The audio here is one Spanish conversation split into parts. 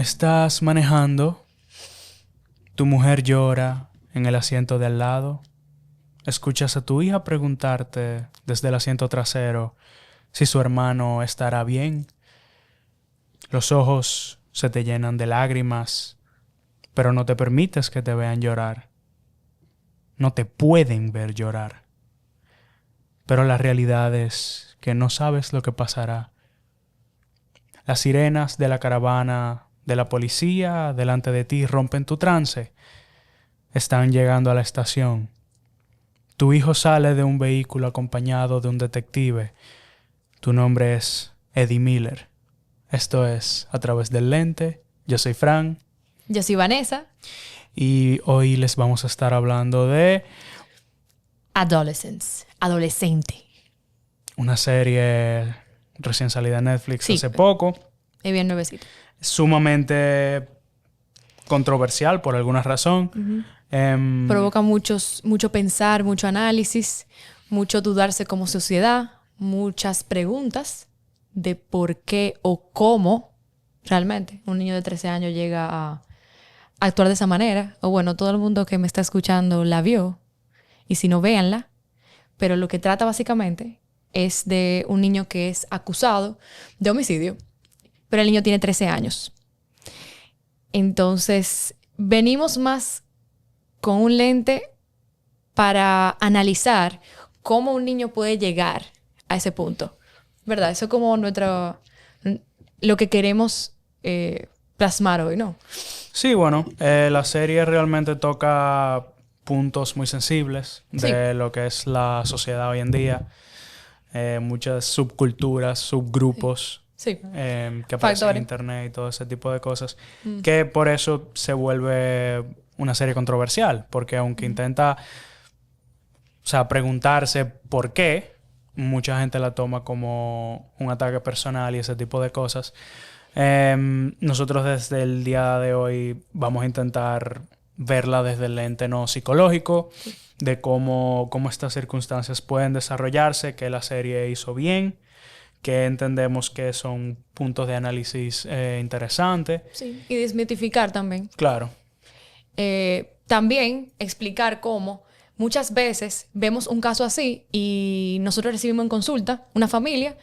Estás manejando, tu mujer llora en el asiento de al lado, escuchas a tu hija preguntarte desde el asiento trasero si su hermano estará bien. Los ojos se te llenan de lágrimas, pero no te permites que te vean llorar. No te pueden ver llorar. Pero la realidad es que no sabes lo que pasará. Las sirenas de la caravana de la policía delante de ti rompen tu trance. Están llegando a la estación. Tu hijo sale de un vehículo acompañado de un detective. Tu nombre es Eddie Miller. Esto es A Través del Lente. Yo soy Fran. Yo soy Vanessa. Y hoy les vamos a estar hablando de Adolescence. Adolescente. una serie recién salida de Netflix Sí. hace poco. Es bien nuevecito. Sumamente controversial por alguna razón. Provoca mucho pensar, mucho análisis, mucho dudarse como sociedad, muchas preguntas de por qué o cómo realmente un niño de 13 años llega a actuar de esa manera. O bueno, todo el mundo que me está escuchando la vio. Y si no, véanla. Pero lo que trata básicamente es de un niño que es acusado de homicidio. Pero el niño tiene 13 años. Entonces, venimos más con un lente para analizar cómo un niño puede llegar a ese punto. ¿Verdad? Eso es como lo que queremos plasmar hoy, ¿no? Sí, bueno, la serie realmente toca puntos muy sensibles de lo que es la sociedad hoy en día. Muchas subculturas, subgrupos Sí. que aparecen en Factores. internet y todo ese tipo de cosas. Que por eso se vuelve una serie controversial. Porque aunque intenta, o sea, preguntarse por qué, mucha gente la toma como un ataque personal y ese tipo de cosas. Nosotros desde el día de hoy vamos a intentar verla desde el lente no psicológico, de cómo estas circunstancias pueden desarrollarse, que la serie hizo bien, que entendemos que son puntos de análisis interesantes. Sí. Y desmitificar también. Claro. También explicar cómo muchas veces vemos un caso así y nosotros recibimos en consulta una familia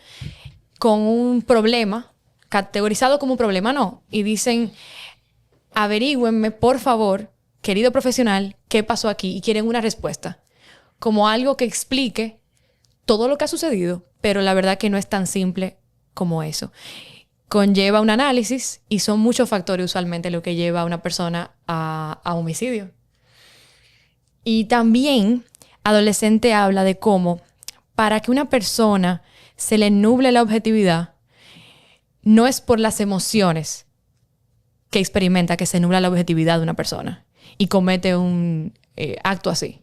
con un problema, categorizado como un problema, no. Y dicen, averígüenme, por favor, querido profesional, qué pasó aquí. Y quieren una respuesta. Como algo que explique todo lo que ha sucedido, pero la verdad que no es tan simple como eso. Conlleva un análisis y son muchos factores usualmente lo que lleva a una persona a homicidio. Y también Adolescente habla de cómo para que una persona se le nuble la objetividad, no es por las emociones que experimenta que se nubla la objetividad de una persona y comete un acto así.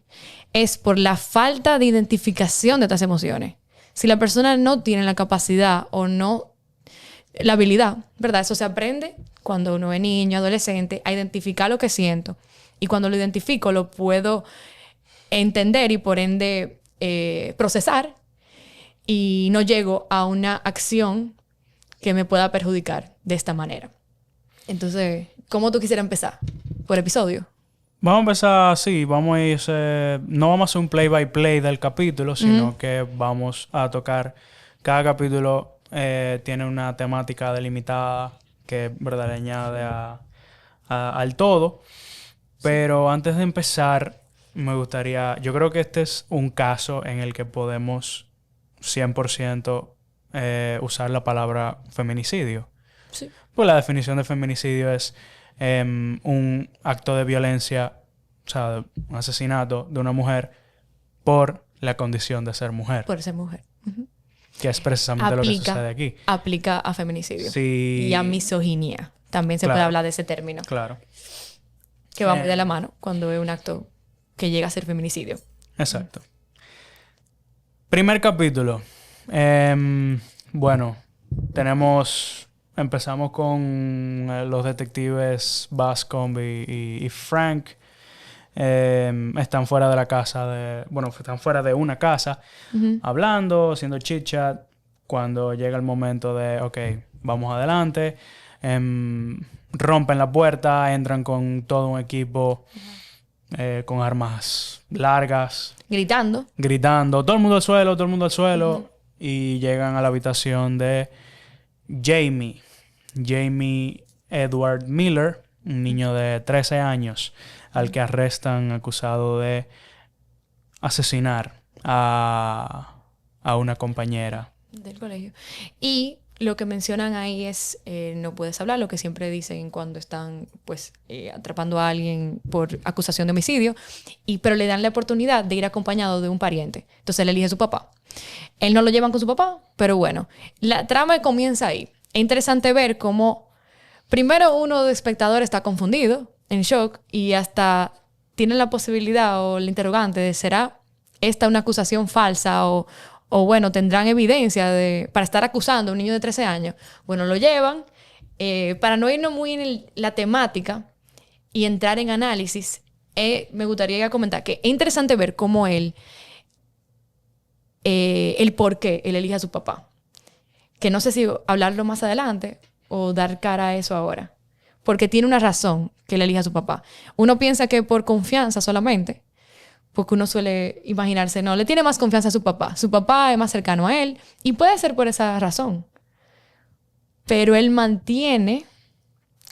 Es por la falta de identificación de estas emociones. Si la persona no tiene la capacidad o no la habilidad, ¿verdad? Eso se aprende cuando uno es niño, adolescente, a identificar lo que siento. Y cuando lo identifico, lo puedo entender y por ende procesar. Y no llego a una acción que me pueda perjudicar de esta manera. Entonces, ¿cómo tú quisieras empezar? ¿Por episodio? Vamos a empezar así, vamos a ir, no vamos a hacer un play by play del capítulo, sino que vamos a tocar, cada capítulo tiene una temática delimitada que, ¿verdad?, le añade al todo. Pero antes de empezar, me gustaría, yo creo que este es un caso en el que podemos 100% usar la palabra feminicidio. Sí. Pues la definición de feminicidio es un acto de violencia, o sea, un asesinato de una mujer por la condición de ser mujer. Por ser mujer. Que es precisamente lo que sucede aquí. Aplica a feminicidio. Sí. Y a misoginia. También se puede hablar de ese término. Claro. Que va muy de la mano cuando es un acto que llega a ser feminicidio. Exacto. Primer capítulo. Bueno, empezamos con los detectives Bascombe y Frank. Están fuera de la casa están fuera de una casa, hablando, haciendo chit chat. Cuando llega el momento de, ok, vamos adelante. Rompen la puerta, entran con todo un equipo con armas largas. Gritando. Todo el mundo al suelo. Y llegan a la habitación de Jamie Edward Miller, un niño de 13 años, al que arrestan acusado de asesinar a una compañera del colegio. Y lo que mencionan ahí es no puedes hablar, lo que siempre dicen cuando están pues atrapando a alguien por acusación de homicidio, pero le dan la oportunidad de ir acompañado de un pariente. Entonces él elige a su papá. Él no lo llevan con su papá, pero bueno, la trama comienza ahí. Es interesante ver cómo primero uno de espectador está confundido, en shock, y hasta tiene la posibilidad o el interrogante de ¿será esta una acusación falsa o bueno, tendrán evidencia para estar acusando a un niño de 13 años? Bueno, lo llevan. Para no irnos muy en la temática y entrar en análisis, me gustaría comentar que es interesante ver cómo el por qué él elige a su papá. Que no sé si hablarlo más adelante o dar cara a eso ahora. Porque tiene una razón que él elija a su papá. Uno piensa que por confianza solamente, porque uno suele imaginarse, no, le tiene más confianza a su papá. Su papá es más cercano a él y puede ser por esa razón. Pero él mantiene,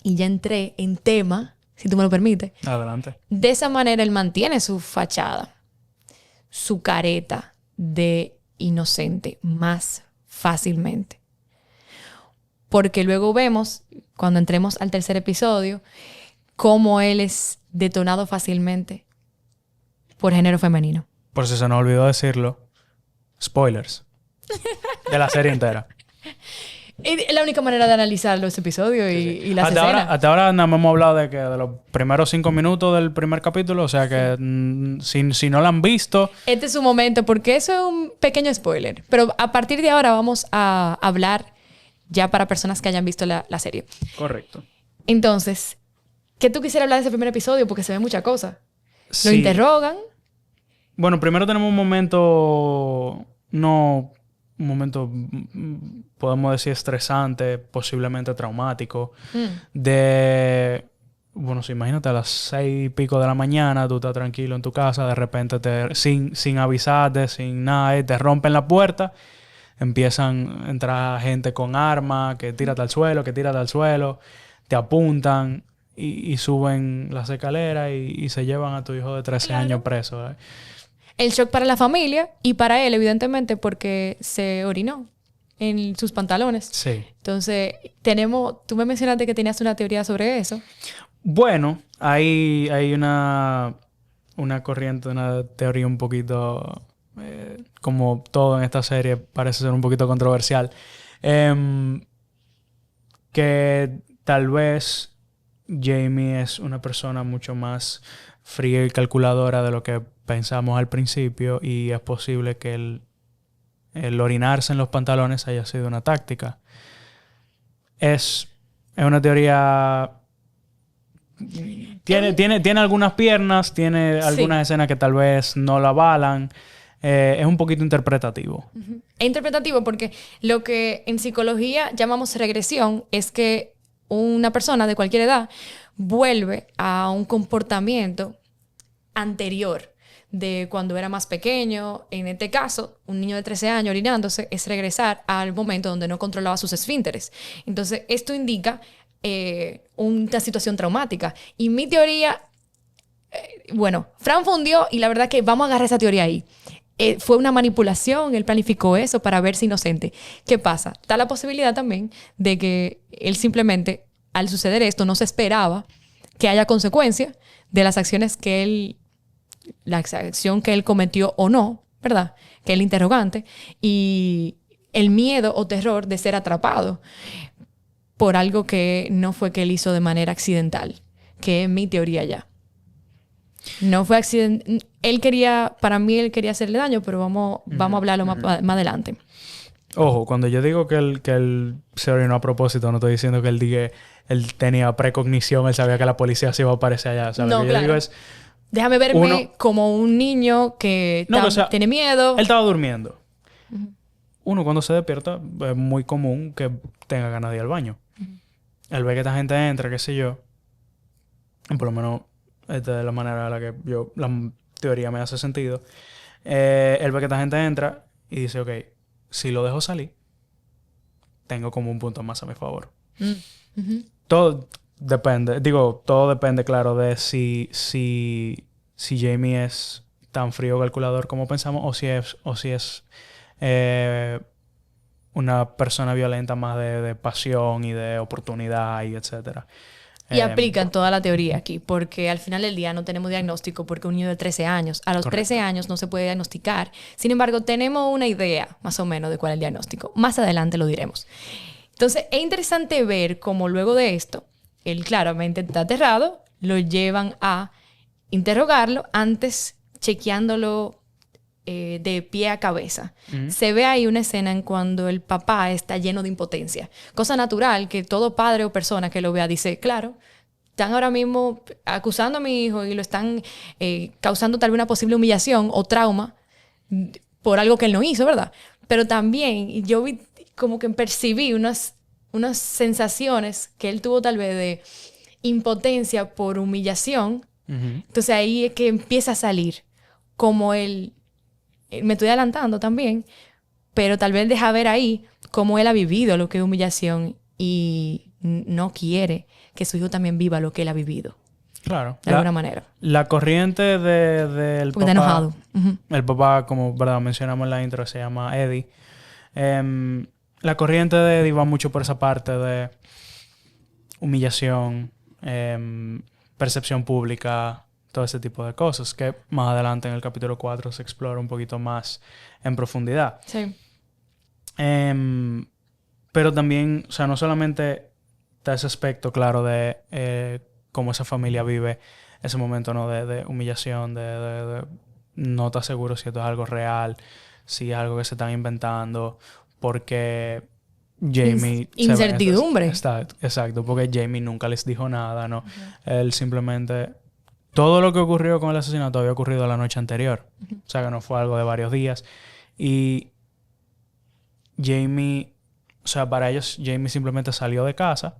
y ya entré en tema, si tú me lo permites. Adelante. De esa manera él mantiene su fachada, su careta de inocente más fácilmente. Porque luego vemos, cuando entremos al tercer episodio, cómo él es detonado fácilmente por género femenino. Por si se nos olvidó decirlo, spoilers de la serie entera. Es la única manera de analizar los episodios y las escenas. Hasta ahora nada más hemos hablado de los primeros 5 minutos del primer capítulo. O sea que si no lo han visto... Este es su momento, porque eso es un pequeño spoiler. Pero a partir de ahora vamos a hablar ya para personas que hayan visto la serie. Correcto. Entonces, ¿qué tú quisieras hablar de ese primer episodio? Porque se ve mucha cosa. Sí. Lo interrogan. Bueno, primero tenemos un momento... podemos decir, estresante, posiblemente traumático. Bueno, imagínate a las 6 y pico de la mañana, tú estás tranquilo en tu casa, de repente sin avisarte, sin nada, te rompen la puerta, empiezan a entrar gente con armas, que tírate al suelo, te apuntan y suben las escaleras y se llevan a tu hijo de 13 años preso. El shock para la familia y para él, evidentemente, porque se orinó en sus pantalones. Sí. Entonces, tú me mencionaste que tenías una teoría sobre eso. Bueno, hay una corriente, una teoría un poquito, como todo en esta serie, parece ser un poquito controversial, que tal vez Jamie es una persona mucho más fría y calculadora de lo que pensamos al principio, y es posible que el orinarse en los pantalones haya sido una táctica. Es una teoría... Tiene algunas piernas, tiene algunas escenas que tal vez no la avalan. Es un poquito interpretativo. Es interpretativo porque lo que en psicología llamamos regresión es que una persona de cualquier edad vuelve a un comportamiento anterior de cuando era más pequeño. En este caso, un niño de 13 años orinándose es regresar al momento donde no controlaba sus esfínteres. Entonces, esto indica una situación traumática. Y mi teoría, bueno, Fran fundió y la verdad que vamos a agarrar esa teoría ahí. Fue una manipulación, él planificó eso para verse inocente. ¿Qué pasa? Está la posibilidad también de que él simplemente, al suceder esto, no se esperaba que haya consecuencias de las acciones la acción que él cometió o no, ¿verdad? Que es el interrogante. Y el miedo o terror de ser atrapado por algo que no fue que él hizo de manera accidental, que es mi teoría ya. No fue accidental. Para mí él quería hacerle daño, pero vamos a hablarlo más adelante. Ojo, cuando yo digo que él se orinó a propósito, no estoy diciendo que él tenía precognición, él sabía que la policía se iba a aparecer allá. O sea, no, lo que claro. yo digo es... Déjame verme como un niño que tiene miedo. Él estaba durmiendo. Uno cuando se despierta es muy común que tenga ganas de ir al baño. él ve que esta gente entra, qué sé yo. Y por lo menos, esta es la manera en la que la teoría me hace sentido. Él ve que esta gente entra y dice, ok, si lo dejo salir, tengo como un punto más a mi favor. Todo depende, todo depende, claro, de si Jamie es tan frío calculador como pensamos o si es una persona violenta más de pasión y de oportunidad y etcétera. Y aplican toda la teoría aquí, porque al final del día no tenemos diagnóstico porque un niño de 13 años, a los Correcto. 13 años no se puede diagnosticar. Sin embargo, tenemos una idea más o menos de cuál es el diagnóstico. Más adelante lo diremos. Entonces, es interesante ver cómo luego de esto, él claramente está aterrado, lo llevan a interrogarlo, antes chequeándolo de pie a cabeza. Se ve ahí una escena en cuando el papá está lleno de impotencia. Cosa natural que todo padre o persona que lo vea dice, claro, están ahora mismo acusando a mi hijo y lo están causando tal vez una posible humillación o trauma por algo que él no hizo, ¿verdad? Pero también yo vi como que percibí unas sensaciones que él tuvo tal vez de impotencia por humillación. Entonces ahí es que empieza a salir como él, me estoy adelantando también, pero tal vez deja ver ahí cómo él ha vivido lo que es humillación y no quiere que su hijo también viva lo que él ha vivido. Claro. De alguna manera. La corriente del Porque papá... está enojado. El papá, como verdad mencionamos en la intro, se llama Eddie. La corriente de Eddie va mucho por esa parte de humillación, percepción pública, todo ese tipo de cosas, que más adelante en el capítulo 4 se explora un poquito más en profundidad. Sí. Pero también, o sea, no solamente está ese aspecto, claro, de cómo esa familia vive ese momento, ¿no? De humillación, de no estar seguro si esto es algo real, si es algo que se están inventando, porque Jamie... Incertidumbre. Exacto, porque Jamie nunca les dijo nada, ¿no? Él simplemente... Todo lo que ocurrió con el asesinato había ocurrido la noche anterior. O sea, que no fue algo de varios días. Y Jamie... O sea, para ellos, Jamie simplemente salió de casa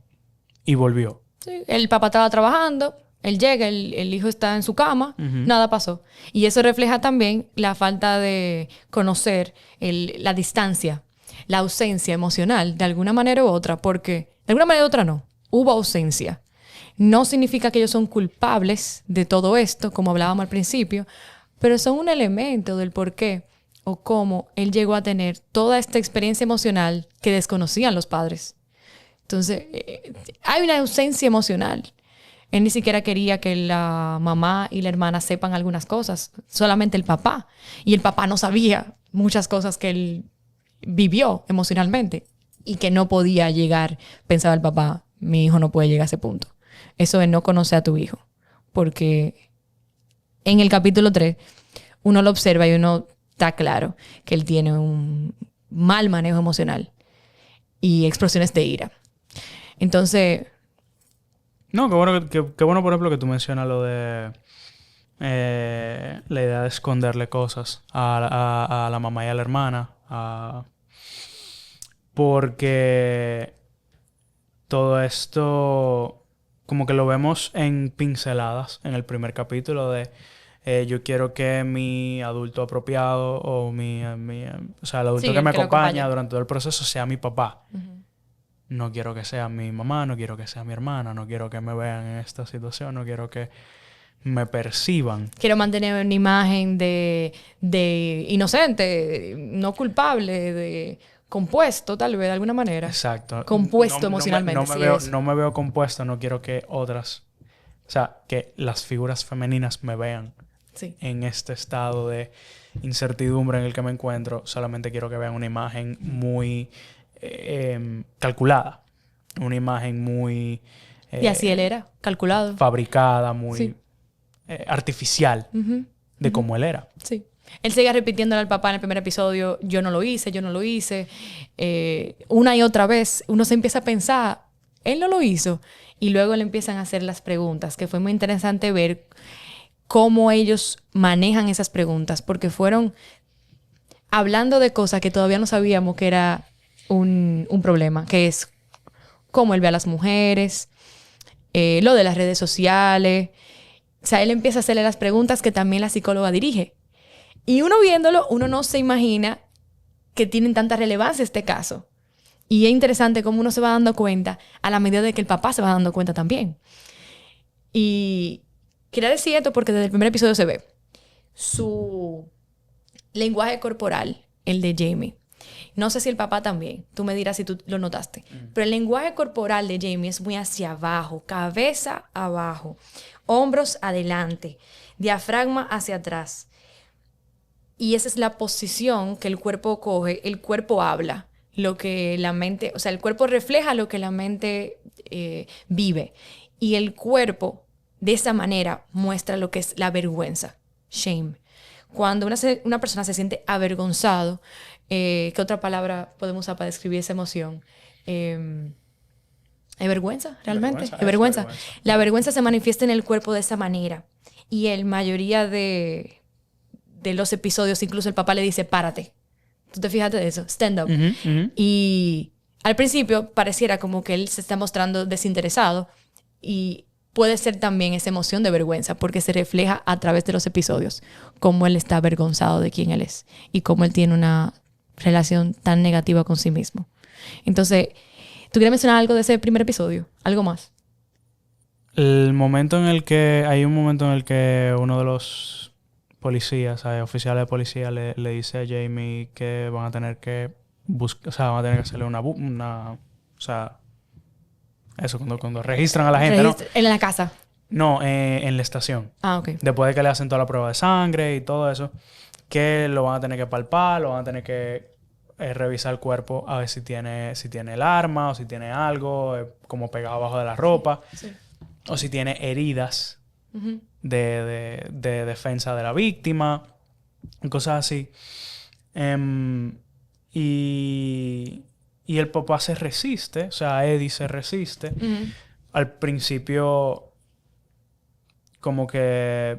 y volvió. Sí. El papá estaba trabajando, él llega, el hijo está en su cama, nada pasó. Y eso refleja también la falta de conocer la distancia, la ausencia emocional, de alguna manera u otra, porque de alguna manera u otra no, hubo ausencia. No significa que ellos son culpables de todo esto, como hablábamos al principio, pero son un elemento del por qué o cómo él llegó a tener toda esta experiencia emocional que desconocían los padres. Entonces, hay una ausencia emocional. Él ni siquiera quería que la mamá y la hermana sepan algunas cosas, solamente el papá. Y el papá no sabía muchas cosas que él vivió emocionalmente y que no podía llegar, pensaba el papá, mi hijo no puede llegar a ese punto. Eso es no conocer a tu hijo. Porque en el capítulo 3 uno lo observa y uno está claro que él tiene un mal manejo emocional y explosiones de ira. Entonces... No, qué bueno, por ejemplo, que tú mencionas lo de la idea de esconderle cosas a la mamá y a la hermana. Porque todo esto como que lo vemos en pinceladas en el primer capítulo de yo quiero que mi adulto apropiado o o sea, el adulto que me acompaña durante todo el proceso sea mi papá. No quiero que sea mi mamá, no quiero que sea mi hermana, no quiero que me vean en esta situación, no quiero que me perciban. Quiero mantener una imagen de inocente, no culpable, de compuesto, tal vez, de alguna manera. Exacto. Compuesto emocionalmente. No me veo compuesto, no quiero que otras... O sea, que las figuras femeninas me vean en este estado de incertidumbre en el que me encuentro. Solamente quiero que vean una imagen muy calculada. Una imagen muy... y así él era, calculado. Fabricada, muy artificial de cómo él era. Sí. Él sigue repitiéndole al papá en el primer episodio, yo no lo hice. Una y otra vez uno se empieza a pensar, él no lo hizo. Y luego le empiezan a hacer las preguntas, que fue muy interesante ver cómo ellos manejan esas preguntas, porque fueron hablando de cosas que todavía no sabíamos que era un problema, que es cómo él ve a las mujeres, lo de las redes sociales. O sea, él empieza a hacerle las preguntas que también la psicóloga dirige. Y uno viéndolo, uno no se imagina que tienen tanta relevancia este caso. Y es interesante cómo uno se va dando cuenta a la medida de que el papá se va dando cuenta también. Y quería decir esto porque desde el primer episodio se ve su lenguaje corporal, el de Jamie. No sé si el papá también. Tú me dirás si tú lo notaste. Pero el lenguaje corporal de Jamie es muy hacia abajo, cabeza abajo, hombros adelante, diafragma hacia atrás. Y esa es la posición que el cuerpo coge. El cuerpo habla lo que la mente... O sea, el cuerpo refleja lo que la mente vive. Y el cuerpo, de esa manera, muestra lo que es la vergüenza. Shame. Cuando una persona se siente avergonzado, ¿qué otra palabra podemos usar para describir esa emoción? ¿Es vergüenza, realmente? Es vergüenza. La vergüenza se manifiesta en el cuerpo de esa manera. Y en mayoría de los episodios, incluso el papá le dice, párate. ¿Tú te fijaste de eso? Stand up. Y al principio pareciera como que él se está mostrando desinteresado y puede ser también esa emoción de vergüenza porque se refleja a través de los episodios cómo él está avergonzado de quién él es y cómo él tiene una relación tan negativa con sí mismo. Entonces, ¿tú quieres mencionar algo de ese primer episodio? ¿Algo más? Hay un momento en el que uno de los policías, oficiales de policía, le dice a Jamie que van a tener que van a tener que hacerle eso, cuando registran a la gente, ¿no? En la casa. No, en la estación. Ah, ok. Después de que le hacen toda la prueba de sangre y todo eso, que lo van a tener que palpar, lo van a tener que revisar el cuerpo a ver si tiene el arma o si tiene algo como pegado abajo de la ropa. Sí. O si tiene heridas de defensa de la víctima, cosas así. Y el papá se resiste, o sea, Eddie se resiste. Al principio, como que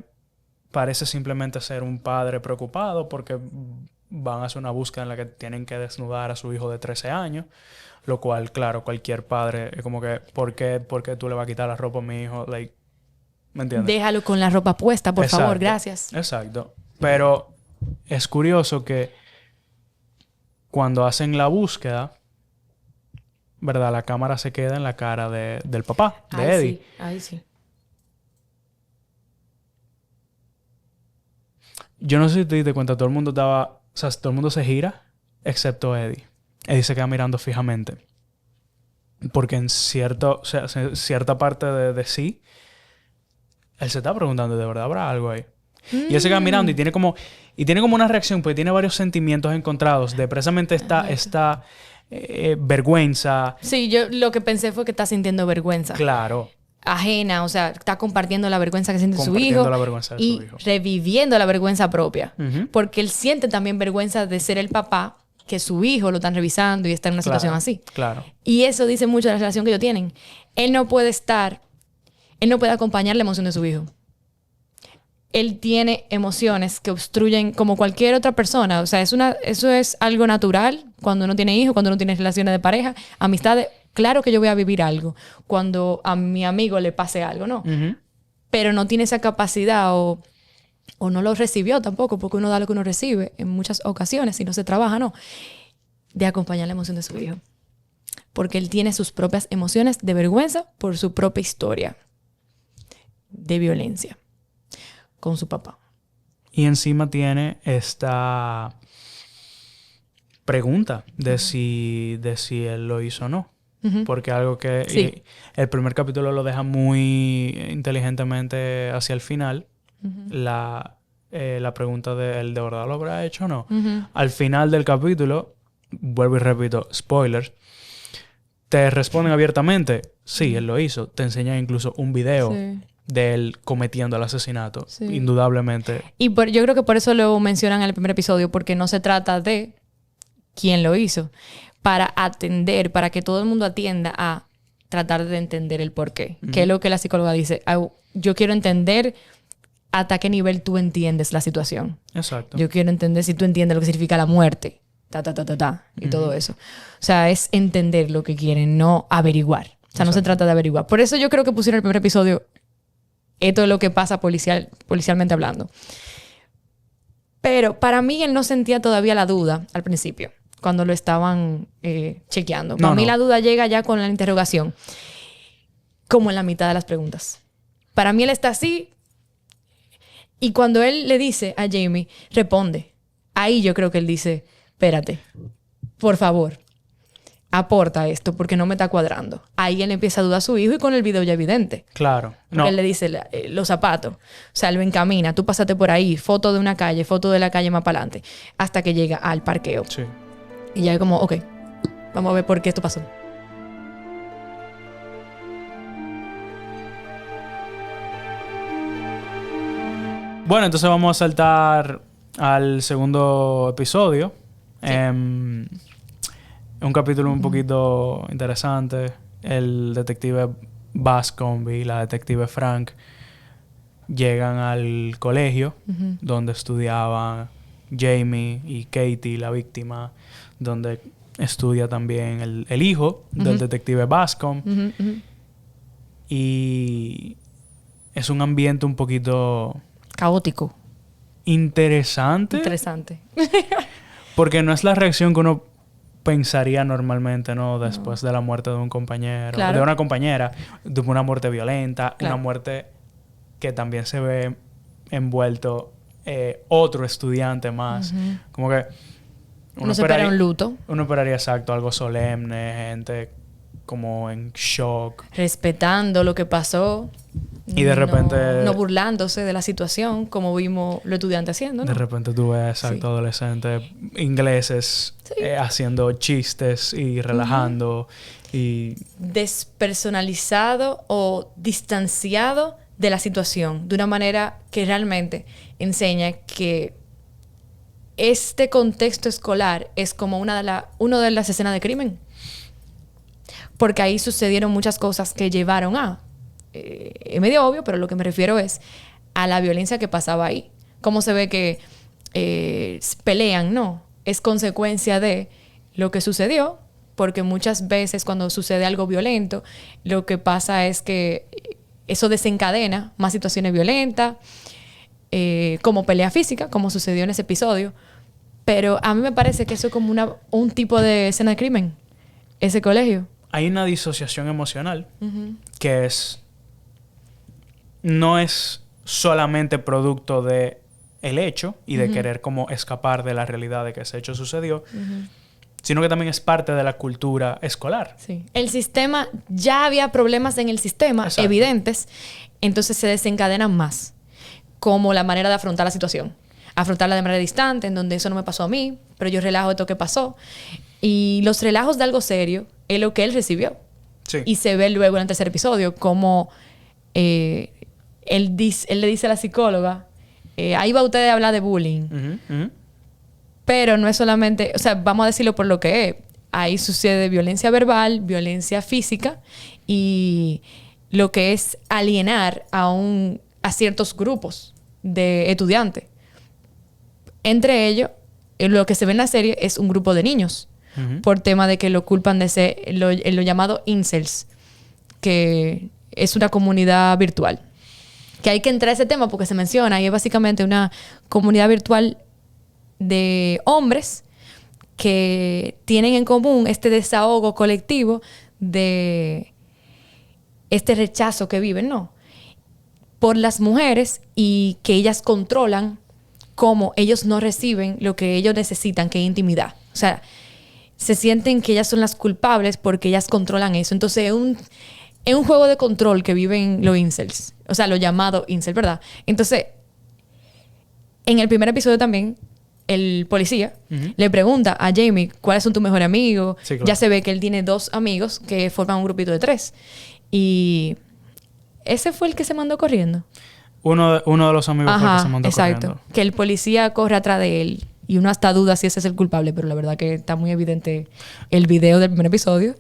parece simplemente ser un padre preocupado porque van a hacer una búsqueda en la que tienen que desnudar a su hijo de 13 años. Lo cual, claro, cualquier padre es como que, ¿por qué tú le vas a quitar la ropa a mi hijo? Like, ¿me entiendes? Déjalo con la ropa puesta, por favor, gracias. Exacto. Pero es curioso que cuando hacen la búsqueda, ¿verdad? La cámara se queda en la cara del papá, de Eddie. Sí. Ahí sí. Yo no sé si te diste cuenta, todo el mundo se gira, excepto Eddie. Eddie se queda mirando fijamente. Porque en cierta parte de sí, él se está preguntando, ¿de verdad habrá algo ahí? Y él se queda mirando y tiene como una reacción, porque tiene varios sentimientos encontrados de precisamente esta vergüenza. Sí, yo lo que pensé fue que está sintiendo vergüenza. Claro. Ajena, o sea, está compartiendo la vergüenza que siente su hijo. Compartiendo la vergüenza de su hijo. Reviviendo la vergüenza propia. Porque él siente también vergüenza de ser el papá que su hijo lo están revisando y está en una situación así. Claro. Y eso dice mucho de la relación que ellos tienen. Él no puede acompañar la emoción de su hijo. Él tiene emociones que obstruyen como cualquier otra persona. O sea, eso es algo natural cuando uno tiene hijos, cuando uno tiene relaciones de pareja, amistades. Claro que yo voy a vivir algo cuando a mi amigo le pase algo, ¿no? Pero no tiene esa capacidad o no lo recibió tampoco, porque uno da lo que uno recibe en muchas ocasiones, si no se trabaja, ¿no? De acompañar la emoción de su hijo. Porque él tiene sus propias emociones de vergüenza por su propia historia de violencia con su papá. Y encima tiene esta pregunta de si él lo hizo o no. Porque algo que... Sí. El primer capítulo lo deja muy inteligentemente hacia el final. La pregunta de él de verdad lo habrá hecho o no. Al final del capítulo, vuelvo y repito, spoilers, te responden abiertamente, sí, él lo hizo. Te enseñan incluso un video de él cometiendo el asesinato. Sí. Indudablemente. Y yo creo que por eso lo mencionan en el primer episodio, porque no se trata de quién lo hizo. Para que todo el mundo atienda a tratar de entender el porqué. Que es lo que la psicóloga dice. Yo quiero entender hasta qué nivel tú entiendes la situación. Exacto. Yo quiero entender si tú entiendes lo que significa la muerte. y todo eso. O sea, es entender lo que quieren, no averiguar. O sea, no se trata de averiguar. Por eso yo creo que pusieron el primer episodio, esto es lo que pasa policialmente hablando. Pero para mí él no sentía todavía la duda al principio, cuando lo estaban chequeando. Para mí la duda llega ya con la interrogación, como en la mitad de las preguntas. Para mí él está así, y cuando él le dice a Jamie, responde. Ahí yo creo que él dice, espérate, por favor, aporta esto porque no me está cuadrando. Ahí él empieza a dudar a su hijo y con el video ya evidente. Claro. Porque él le dice los zapatos. O sea, él lo encamina. Tú pasaste por ahí, foto de una calle, foto de la calle más para adelante, hasta que llega al parqueo. Sí. Y ya es como, ok, vamos a ver por qué esto pasó. Bueno, entonces vamos a saltar al segundo episodio. Sí. Un capítulo un poquito interesante. El detective Bascombe y la detective Frank llegan al colegio donde estudiaban Jamie y Katie, la víctima, donde estudia también el hijo del detective Bascombe. Y es un ambiente un poquito... caótico. Interesante. Porque no es la reacción que uno pensaría normalmente, ¿no? Después de la muerte de un compañero, de una compañera, de una muerte violenta, una muerte que también se ve envuelto otro estudiante más. Como que uno se espera un luto. Uno esperaría, exacto, algo solemne, gente como en shock. Respetando lo que pasó. Y de repente... No burlándose de la situación, como vimos los estudiantes haciendo, ¿no? De repente tú ves, exacto, adolescentes ingleses haciendo chistes y relajando y... despersonalizado o distanciado de la situación, de una manera que realmente enseña que este contexto escolar es como una de las escenas de crimen. Porque ahí sucedieron muchas cosas que llevaron a... es medio obvio, pero lo que me refiero es a la violencia que pasaba ahí. Cómo se ve que pelean, ¿no? Es consecuencia de lo que sucedió, porque muchas veces cuando sucede algo violento, lo que pasa es que eso desencadena más situaciones violentas, como pelea física, como sucedió en ese episodio. Pero a mí me parece que eso es como un tipo de escena de crimen, ese colegio. Hay una disociación emocional que no es solamente producto de el hecho y de querer como escapar de la realidad de que ese hecho sucedió, sino que también es parte de la cultura escolar. Sí. El sistema, ya había problemas en el sistema evidentes, entonces se desencadenan más, como la manera de afrontar la situación. Afrontarla de manera distante, en donde eso no me pasó a mí, pero yo relajo esto que pasó. Y los relajos de algo serio es lo que él recibió. Sí. Y se ve luego en el tercer episodio como él le dice a la psicóloga, ahí va usted a hablar de bullying. Pero no es solamente, o sea, vamos a decirlo por lo que es. Ahí sucede violencia verbal, violencia física y lo que es alienar a ciertos grupos de estudiantes. Entre ellos, lo que se ve en la serie es un grupo de niños. Por tema de que lo culpan de ser lo llamado incels, que es una comunidad virtual. Que hay que entrar a ese tema porque se menciona y es básicamente una comunidad virtual de hombres que tienen en común este desahogo colectivo de este rechazo que viven, ¿no? Por las mujeres y que ellas controlan cómo ellos no reciben lo que ellos necesitan, que es intimidad. O sea, se sienten que ellas son las culpables porque ellas controlan eso. Entonces, es un juego de control que viven los incels. O sea, lo llamado incel, ¿verdad? Entonces, en el primer episodio también, el policía le pregunta a Jamie cuáles son tus mejores amigos. Sí, claro. Ya se ve que él tiene 2 amigos que forman un grupito de 3. Y ese fue el que se mandó corriendo. Uno de los amigos fue el que se mandó corriendo. Exacto. Que el policía corre atrás de él. Y uno hasta duda si ese es el culpable, pero la verdad que está muy evidente el video del primer episodio.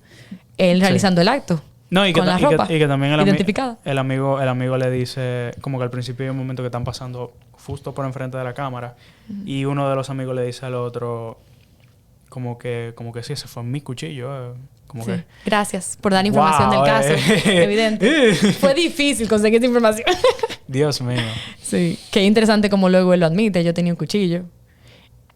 Él realizando el acto. No, y con la ropa y que también identificada. El amigo le dice, como que al principio hay un momento que están pasando justo por enfrente de la cámara. Y uno de los amigos le dice al otro, como que sí, ese fue mi cuchillo. Como Sí. que... Gracias por dar información Wow, del caso. Evidente. Fue difícil conseguir esa información. Dios mío. Sí. Qué interesante como luego él lo admite. Yo tenía un cuchillo.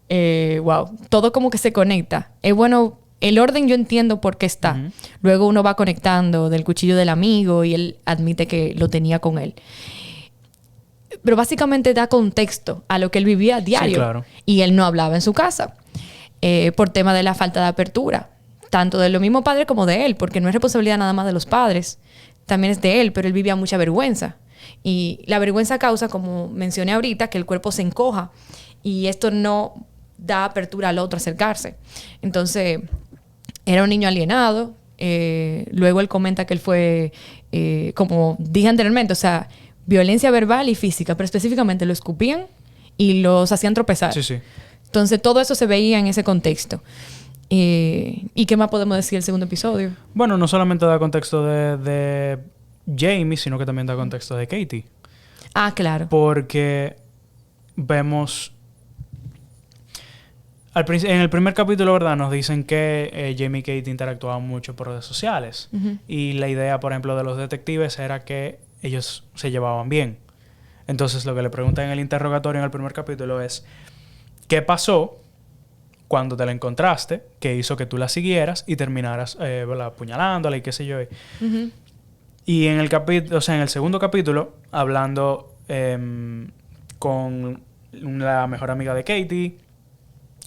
Wow. Todo como que se conecta. Es bueno... El orden yo entiendo por qué está. Ujú. Luego uno va conectando del cuchillo del amigo y él admite que lo tenía con él. Pero básicamente da contexto a lo que él vivía a diario. Sí, claro. Y él no hablaba en su casa por tema de la falta de apertura. Tanto de los mismos padres como de él. Porque no es responsabilidad nada más de los padres. También es de él, pero él vivía mucha vergüenza. Y la vergüenza causa, como mencioné ahorita, que el cuerpo se encoja. Y esto no da apertura al otro a acercarse. Entonces... Era un niño alienado. Luego él comenta que él fue, como dije anteriormente, o sea, violencia verbal y física, pero específicamente lo escupían y los hacían tropezar. Sí, sí. Entonces todo eso se veía en ese contexto. ¿Y qué más podemos decir del segundo episodio? Bueno, no solamente da contexto de Jamie, sino que también da contexto de Katie. Ah, claro. Porque vemos... En el primer capítulo, ¿verdad? Nos dicen que Jamie y Katie interactuaban mucho por redes sociales. Ujú. Y la idea, por ejemplo, de los detectives era que ellos se llevaban bien. Entonces, lo que le preguntan en el interrogatorio en el primer capítulo es... ¿Qué pasó cuando te la encontraste que hizo que tú la siguieras y terminaras apuñalándola y qué sé yo? Ujú. Y en el capítulo... O sea, en el segundo capítulo, hablando con la mejor amiga de Katie...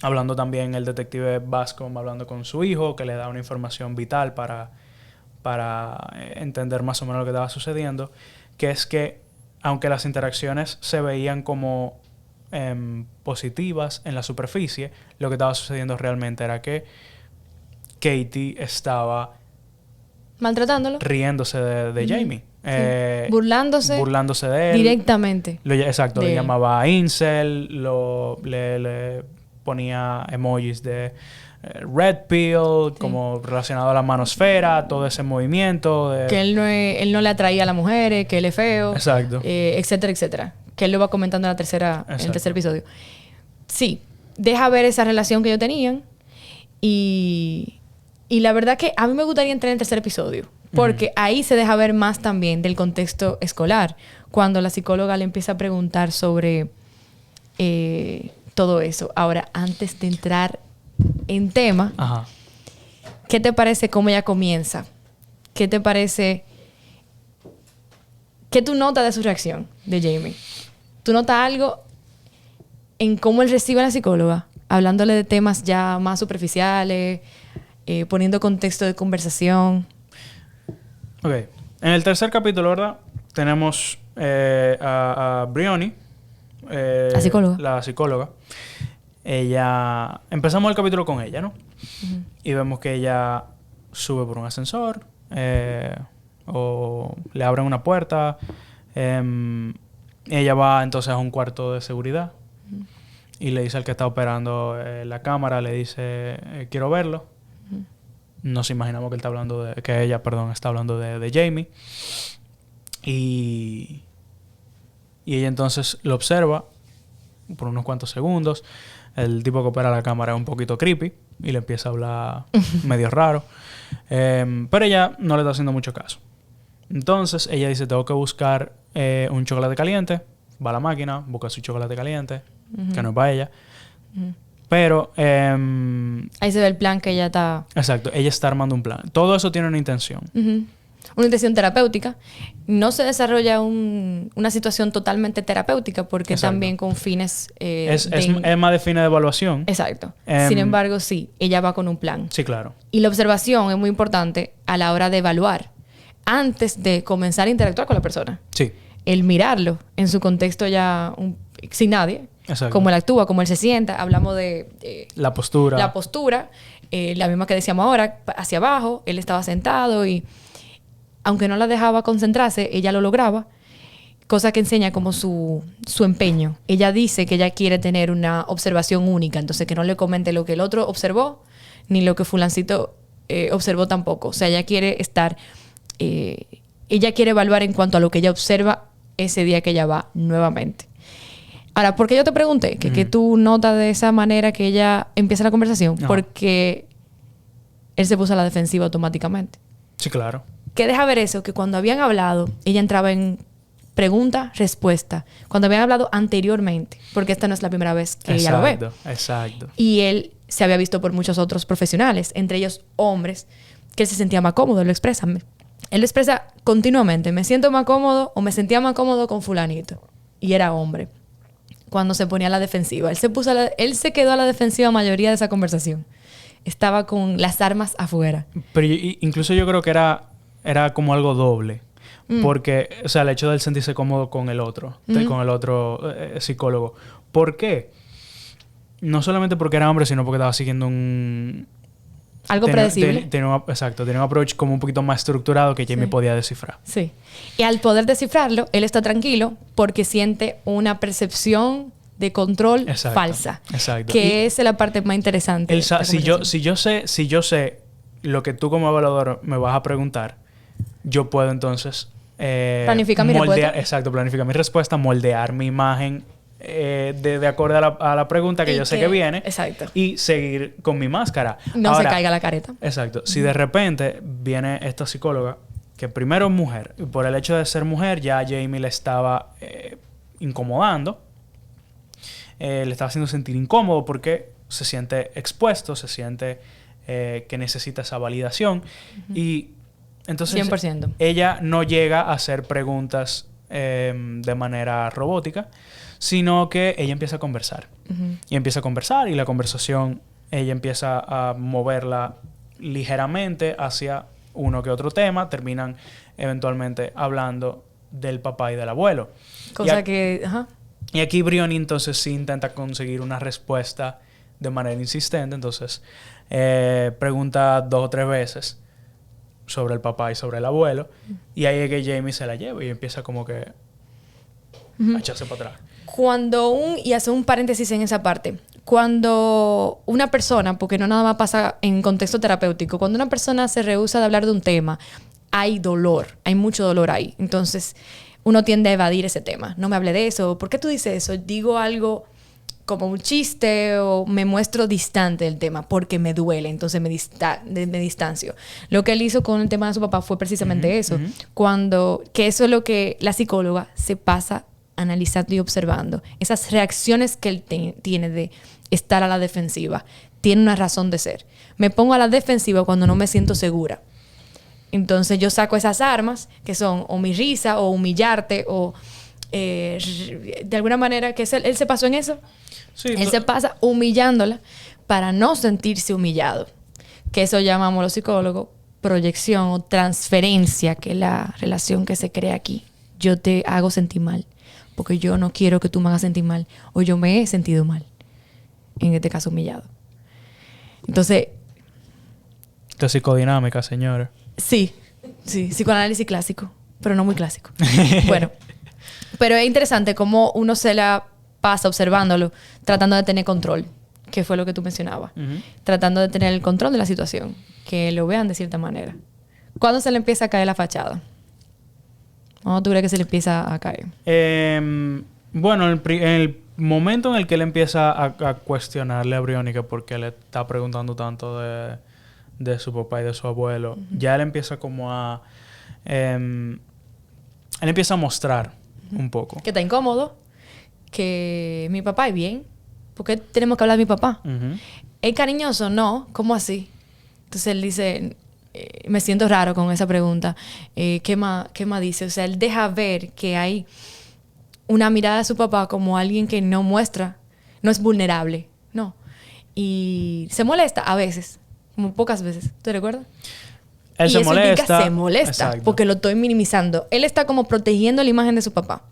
Hablando también el detective Bascom, hablando con su hijo, que le da una información vital para entender más o menos lo que estaba sucediendo, que es que, aunque las interacciones se veían como positivas en la superficie, lo que estaba sucediendo realmente era que Katie estaba Maltratándolo. riéndose de Ujú. Jamie. Sí. Burlándose de él. directamente. Exacto, de le él. llamaba incel, le ponía emojis de red pill, como relacionado a la manosfera, todo ese movimiento. Que él no le atraía a las mujeres, que él es feo. Exacto. Etcétera, etcétera. Que él lo va comentando en en el Exacto. tercer episodio. Sí, deja ver esa relación que ellos tenían. Y la verdad que a mí me gustaría entrar en el tercer episodio. Porque ahí se deja ver más también del contexto escolar. Cuando la psicóloga le empieza a preguntar sobre todo eso. Ahora, antes de entrar en tema, Ajá. ¿qué te parece cómo ella comienza? ¿Qué te parece? ¿Qué tú notas de su reacción de Jamie? ¿Tú notas algo en cómo él recibe a la psicóloga? Hablándole de temas ya más superficiales, poniendo contexto de conversación. Ok. En el tercer capítulo, ¿verdad? Tenemos a Brioni. La psicóloga. La psicóloga. Ella... Empezamos el capítulo con ella, ¿no? Uh-huh. Y vemos que ella sube por un ascensor. O le abren una puerta. Ella va entonces a un cuarto de seguridad. Uh-huh. Y le dice al que está operando la cámara, le dice, quiero verlo. Uh-huh. Nos imaginamos que él está hablando de... Que ella, perdón, está hablando de Jamie. Y ella entonces lo observa por unos cuantos segundos. El tipo que opera la cámara es un poquito creepy y le empieza a hablar medio raro. Pero ella no le está haciendo mucho caso. Entonces ella dice, tengo que buscar un chocolate caliente. Va a la máquina, busca su chocolate caliente, Uh-huh. que no es para ella. Uh-huh. Pero... ahí se ve el plan que ella está... Exacto, ella está armando un plan. Todo eso tiene una intención. Uh-huh. Una intención terapéutica. No se desarrolla una situación totalmente terapéutica porque Exacto. también con fines... Es más de fines de evaluación. Exacto. Sin embargo, sí, ella va con un plan. Sí, claro. Y la observación es muy importante a la hora de evaluar antes de comenzar a interactuar con la persona. Sí. El mirarlo en su contexto ya sin nadie. Exacto. Cómo él actúa, cómo él se sienta. Hablamos de la postura. La postura. La misma que decíamos ahora, hacia abajo. Él estaba sentado y aunque no la dejaba concentrarse, ella lo lograba. Cosa que enseña como su empeño. Ella dice que ella quiere tener una observación única. Entonces, que no le comente lo que el otro observó, ni lo que fulancito observó tampoco. O sea, ella quiere estar... ella quiere evaluar en cuanto a lo que ella observa ese día que ella va nuevamente. Ahora, ¿por qué yo te pregunté que tú notas de esa manera que ella empieza la conversación? Ajá. Porque él se puso a la defensiva automáticamente. Sí, claro. ¿Qué deja ver eso? Que cuando habían hablado, ella entraba en pregunta, respuesta. Cuando habían hablado anteriormente, porque esta no es la primera vez que ella lo ve. Exacto. Y él se había visto por muchos otros profesionales, entre ellos hombres, que él se sentía más cómodo, él lo expresa. Él lo expresa continuamente, me siento más cómodo o me sentía más cómodo con fulanito. Y era hombre. Cuando se ponía a la defensiva. Él se quedó a la defensiva mayoría de esa conversación. Estaba con las armas afuera. Pero incluso yo creo que era como algo doble. Porque, o sea, el hecho de él sentirse cómodo con el otro, con el otro psicólogo. ¿Por qué? No solamente porque era hombre, sino porque estaba siguiendo algo predecible. Tenía un approach como un poquito más estructurado que Jamie podía descifrar. Sí. Y al poder descifrarlo, él está tranquilo porque siente una percepción de control falsa. Exacto. Que es la parte más interesante. Si yo sé lo que tú como evaluador me vas a preguntar, yo puedo entonces planificar mi respuesta. Exacto, planificar mi respuesta, moldear mi imagen de acuerdo a la pregunta que yo sé que viene. Exacto. Y seguir con mi máscara. No se caiga la careta. Exacto. Si de repente viene esta psicóloga, que primero es mujer, y por el hecho de ser mujer ya Jamie le estaba incomodando, le estaba haciendo sentir incómodo porque se siente expuesto, se siente que necesita esa validación. Y entonces 100%. ella no llega a hacer preguntas de manera robótica, sino que ella empieza a conversar. Y empieza a conversar y la conversación ella empieza a moverla ligeramente hacia uno que otro tema. Terminan eventualmente hablando del papá y del abuelo. Cosa que... Ajá. Y aquí Brioni entonces sí intenta conseguir una respuesta de manera insistente. Entonces pregunta 2 o 3 veces sobre el papá y sobre el abuelo. Y ahí es que Jamie se la lleva y empieza como que a echarse para atrás. Y hace un paréntesis en esa parte. Cuando una persona, porque no nada más pasa en contexto terapéutico, cuando una persona se rehúsa de hablar de un tema, hay dolor, hay mucho dolor ahí. Entonces, uno tiende a evadir ese tema. No me hable de eso. ¿Por qué tú dices eso? Digo algo como un chiste o me muestro distante del tema porque me duele, entonces me distancio. Lo que él hizo con el tema de su papá fue precisamente eso. Que eso es lo que la psicóloga se pasa analizando y observando. Esas reacciones que él tiene de estar a la defensiva, tiene una razón de ser. Me pongo a la defensiva cuando no me siento segura. Entonces yo saco esas armas que son o mi risa o humillarte o de alguna manera que él se pasó en eso. Sí, él se pasa humillándola para no sentirse humillado. Que eso llamamos los psicólogos proyección o transferencia, que es la relación que se crea aquí. Yo te hago sentir mal porque yo no quiero que tú me hagas sentir mal o yo me he sentido mal. En este caso humillado. Entonces... Esto es psicodinámica, señora. Sí, psicoanálisis clásico, pero no muy clásico. Bueno, pero es interesante cómo uno se la pasa observándolo, tratando de tener control, que fue lo que tú mencionabas. Tratando de tener el control de la situación, que lo vean de cierta manera. ¿Cuándo se le empieza a caer la fachada? ¿Cuándo tú crees que se le empieza a caer? Bueno, en el momento en el que él empieza a cuestionarle a Briónica porque le está preguntando tanto de su papá y de su abuelo, ya él empieza como a... él empieza a mostrar un poco. Que está incómodo, que mi papá es bien. ¿Por qué tenemos que hablar de mi papá? ¿Es cariñoso? No. ¿Cómo así? Entonces él dice... me siento raro con esa pregunta. ¿Qué más dice? O sea, él deja ver que hay una mirada de su papá como alguien que no muestra, no es vulnerable, no. Y se molesta a veces, como pocas veces. ¿Te recuerdas? Él se molesta. Se molesta porque lo estoy minimizando. Él está como protegiendo la imagen de su papá.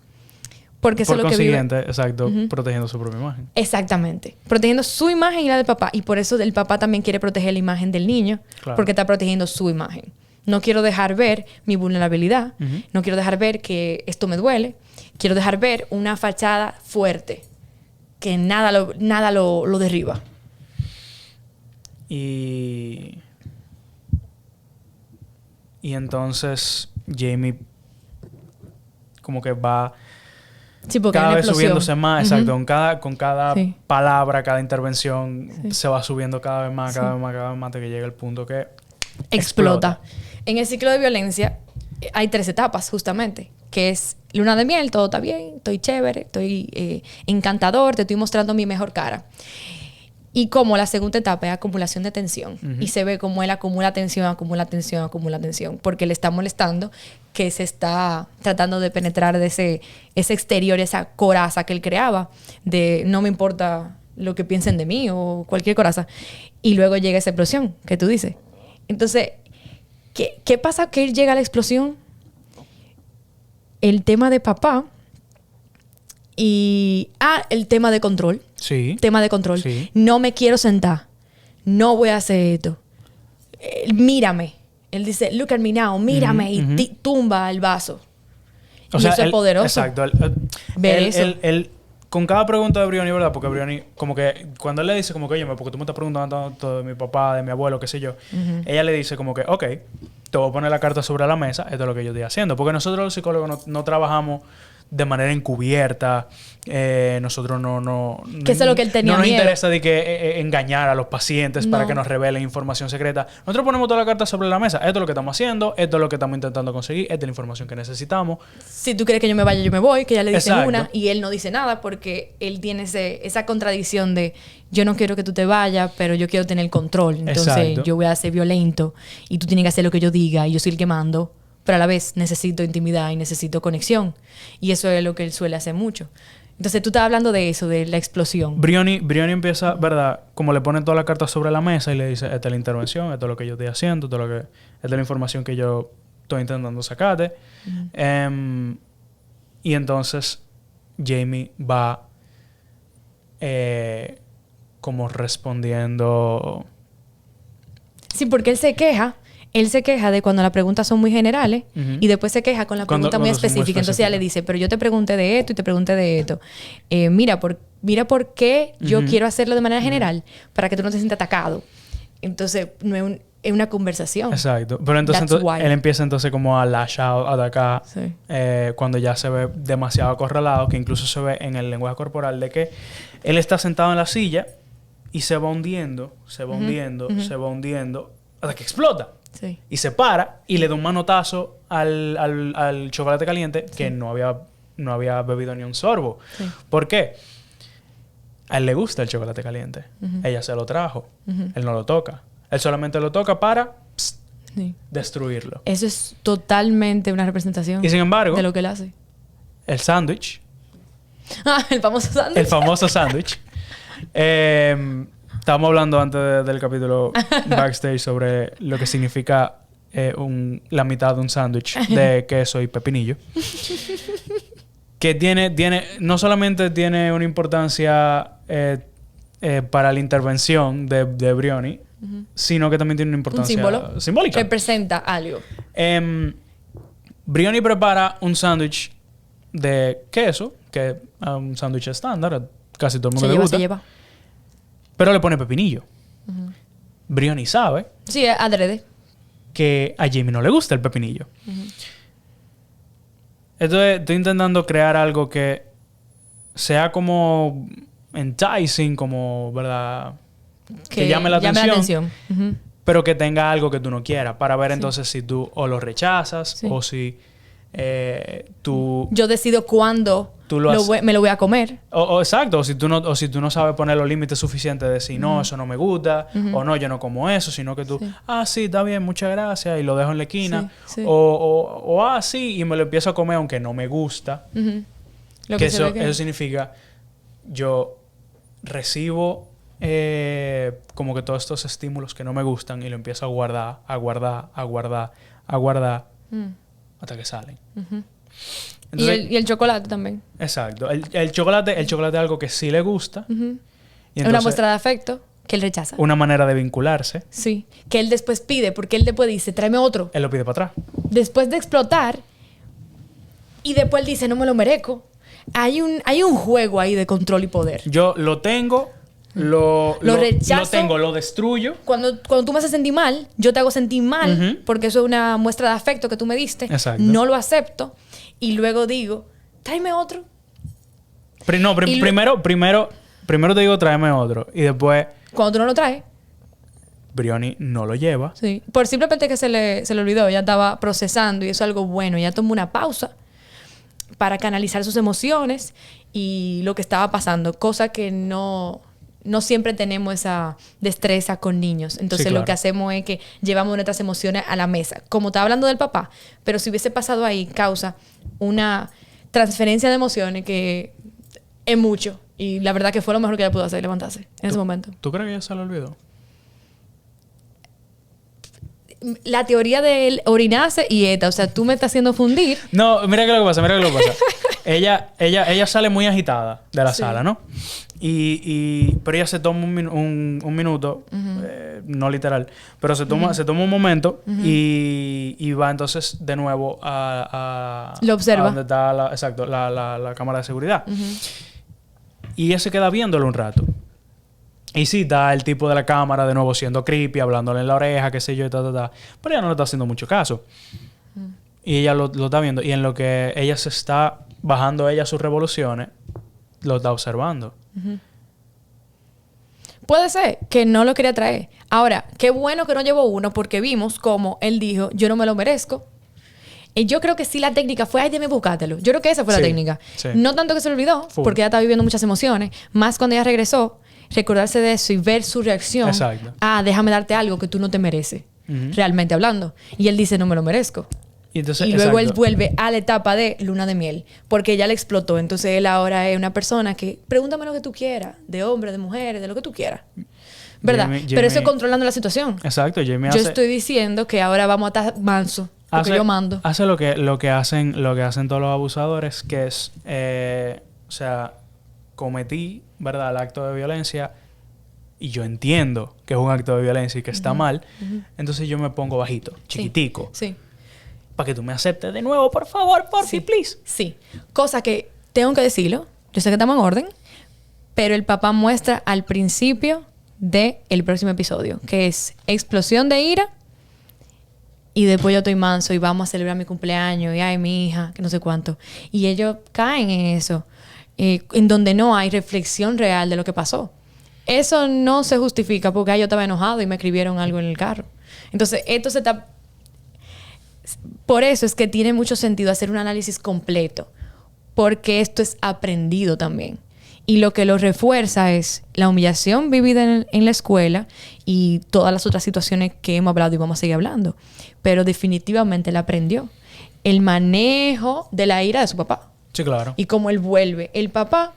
Porque eso es lo que vive. Exacto, protegiendo su propia imagen. Exactamente. Protegiendo su imagen y la del papá. Y por eso el papá también quiere proteger la imagen del niño. Claro. Porque está protegiendo su imagen. No quiero dejar ver mi vulnerabilidad. No quiero dejar ver que esto me duele. Quiero dejar ver una fachada fuerte. Que nada lo derriba. Y entonces Jamie como que va Sí, porque hay cada una vez explosión. subiéndose más, exacto. Con cada Sí. palabra, cada intervención, Sí. se va subiendo cada vez más, Sí. cada vez más, cada vez más, hasta que llega el punto que Explota. En el ciclo de violencia hay 3 etapas, justamente. Que es luna de miel, todo está bien, estoy chévere, estoy encantador, te estoy mostrando mi mejor cara. Y como la segunda etapa es acumulación de tensión. Y se ve como él acumula tensión, acumula tensión, acumula tensión. Porque le está molestando que se está tratando de penetrar de ese exterior, esa coraza que él creaba. De no me importa lo que piensen de mí o cualquier coraza. Y luego llega esa explosión que tú dices. Entonces, ¿qué pasa que él llega a la explosión? El tema de papá y... el tema de control. Sí. Tema de control. Sí. No me quiero sentar. No voy a hacer esto. Mírame. Él dice, look at me now. Mírame. Y tumba el vaso. O y sea, eso es poderoso. Exacto. Ver eso. Con cada pregunta de Brioni, ¿verdad? Porque Brioni, como que cuando él le dice, como que, oye, porque tú me estás preguntando tanto de mi papá, de mi abuelo, qué sé yo, ella le dice, como que, ok, te voy a poner la carta sobre la mesa, esto es lo que yo estoy haciendo. Porque nosotros los psicólogos no trabajamos de manera encubierta. Nosotros no... Que eso es lo que él tenía No nos miedo. interesa de que engañar a los pacientes para No. que nos revelen información secreta. Nosotros ponemos toda la carta sobre la mesa. Esto es lo que estamos haciendo, esto es lo que estamos intentando conseguir, esta es la información que necesitamos. Si tú quieres que yo me vaya, yo me voy. Que ya le dicen Exacto. una y él no dice nada porque él tiene esa contradicción de yo no quiero que tú te vayas, pero yo quiero tener el control. Entonces Exacto. yo voy a ser violento y tú tienes que hacer lo que yo diga y yo soy el que mando. Pero a la vez necesito intimidad y necesito conexión. Y eso es lo que él suele hacer mucho. Entonces tú estás hablando de eso, de la explosión. Brioni empieza, ¿verdad? Como le pone toda la carta sobre la mesa y le dice, esta es la intervención, esto es lo que yo estoy haciendo, esta es la información que yo estoy intentando sacarte. Y entonces Jamie va como respondiendo... Sí, porque él se queja. Él se queja de cuando las preguntas son muy generales y después se queja con la pregunta muy cuando son muy específica. Entonces ella le dice, pero yo te pregunté de esto y te pregunté de esto. Mira por qué yo quiero hacerlo de manera general para que tú no te sientas atacado. Entonces no es una conversación. Exacto. Pero entonces él empieza entonces como a lash out, a atacar, Sí. cuando ya se ve demasiado acorralado, que incluso se ve en el lenguaje corporal de que él está sentado en la silla y se va hundiendo, se va hundiendo, hasta que explota. Sí. Y se para y le da un manotazo al chocolate caliente que no había bebido ni un sorbo. Sí. ¿Por qué? A él le gusta el chocolate caliente. Ella se lo trajo. Él no lo toca. Él solamente lo toca para Sí. destruirlo. Eso es totalmente una representación Y sin embargo, de lo que él hace. el sándwich, El famoso sándwich. el famoso sándwich, estábamos hablando antes del capítulo backstage sobre lo que significa la mitad de un sándwich de queso y pepinillo. Que no solamente tiene una importancia para la intervención de Brioni, sino que también tiene una Un importancia símbolo. simbólica. Representa algo. Brioni prepara un sándwich de queso, que es un sándwich estándar, casi todo el mundo le gusta. Se lleva. Pero le pone pepinillo. Brioni sabe Sí, adrede. que a Jamie no le gusta el pepinillo. Entonces, estoy intentando crear algo que sea como enticing, como, ¿verdad? Que llame la atención. Pero que tenga algo que tú no quieras. Para ver entonces si tú o lo rechazas o si tú... Yo decido cuándo Tú lo has- me lo voy a comer. Exacto, o si tú no sabes poner los límites suficientes de decir, no, eso no me gusta, o no, yo no como eso, sino que tú, sí, está bien, muchas gracias, y lo dejo en la esquina, Sí, sí. o sí, y me lo empiezo a comer aunque no me gusta. Lo Que se ve eso significa, yo recibo como que todos estos estímulos que no me gustan y lo empiezo a guardar, hasta que salen. Entonces, y el chocolate también. exacto. El chocolate es algo que sí le gusta. Y Es una entonces, muestra de afecto que él rechaza. una manera de vincularse. Sí. Que él después pide, porque él después dice, tráeme otro. Él lo pide para atrás. Después de explotar, y después él dice, no me lo merezco. Hay un juego ahí de control y poder. Yo lo tengo, lo rechazo. lo destruyo. Cuando tú me haces sentir mal, yo te hago sentir mal, porque eso es una muestra de afecto que tú me diste. Exacto. No lo acepto. Y luego digo, tráeme otro. Y primero te digo tráeme otro. Y después cuando tú no lo traes, Brioni no lo lleva. sí, por simplemente que se le olvidó, ella estaba procesando y eso es algo bueno. Ella tomó una pausa para canalizar sus emociones y lo que estaba pasando, cosa que no siempre tenemos esa destreza con niños. Entonces Sí, claro. lo que hacemos es que llevamos nuestras emociones a la mesa. Como estaba hablando del papá, pero si hubiese pasado ahí, causa una transferencia de emociones que es mucho. Y la verdad que fue lo mejor que ella pudo hacer, levantarse en ese momento. ¿Tú crees que ella se lo olvidó? La teoría de él orinarse y esta, o sea, tú me estás haciendo fundir. No, mira qué es lo que pasa, mira qué es lo que pasa. ella sale muy agitada de la Sí. sala, ¿no? Pero ella se toma un minuto, no literal, pero se toma un momento y va entonces de nuevo Lo observa. a donde está la cámara de seguridad. Y ella se queda viéndolo un rato. Y sí, está el tipo de la cámara de nuevo siendo creepy, hablándole en la oreja, qué sé yo, pero ella no le está haciendo mucho caso. Y ella lo está viendo. Y en lo que ella se está bajando ella sus revoluciones, lo está observando. Puede ser que no lo quería traer. Ahora, qué bueno que no llevó uno porque vimos como él dijo, yo no me lo merezco. Y yo creo que sí la técnica fue, ay, déjame buscártelo. Yo creo que esa fue la Sí, técnica. sí. No tanto que se le olvidó, Full. porque ella estaba viviendo muchas emociones. Más cuando ella regresó, recordarse de eso y ver su reacción. Exacto. Ah, déjame darte algo que tú no te mereces. Ujú. Realmente hablando. Y él dice, no me lo merezco. Y, entonces, Y luego él exacto. vuelve a la etapa de luna de miel, porque ella le explotó. Entonces él ahora es una persona que pregúntame lo que tú quieras, de hombres, de mujeres, de lo que tú quieras. ¿Verdad? Pero eso es controlando la situación. Exacto, Jamie Yo hace... estoy diciendo que ahora vamos a estar manso, porque yo mando. Hace lo que hacen todos los abusadores, que es, o sea, cometí, ¿verdad?, el acto de violencia y yo entiendo que es un acto de violencia y que está mal, entonces yo me pongo bajito, chiquitico, Sí. para que tú me aceptes de nuevo, por favor, Sí. please. Sí. Cosa que tengo que decirlo, yo sé que estamos en orden, pero el papá muestra al principio del próximo episodio, que es explosión de ira y después yo estoy manso y vamos a celebrar mi cumpleaños y ay, mi hija, que no sé cuánto. Y ellos caen en eso, en donde no hay reflexión real de lo que pasó. Eso no se justifica porque ay, yo estaba enojado y me escribieron algo en el carro. Entonces, esto se está... Por eso es que tiene mucho sentido hacer un análisis completo, porque esto es aprendido también. Y lo que lo refuerza es la humillación vivida en la escuela y todas las otras situaciones que hemos hablado y vamos a seguir hablando. Pero definitivamente él aprendió el manejo de la ira de su papá. Sí, claro. Y cómo él vuelve. El papá,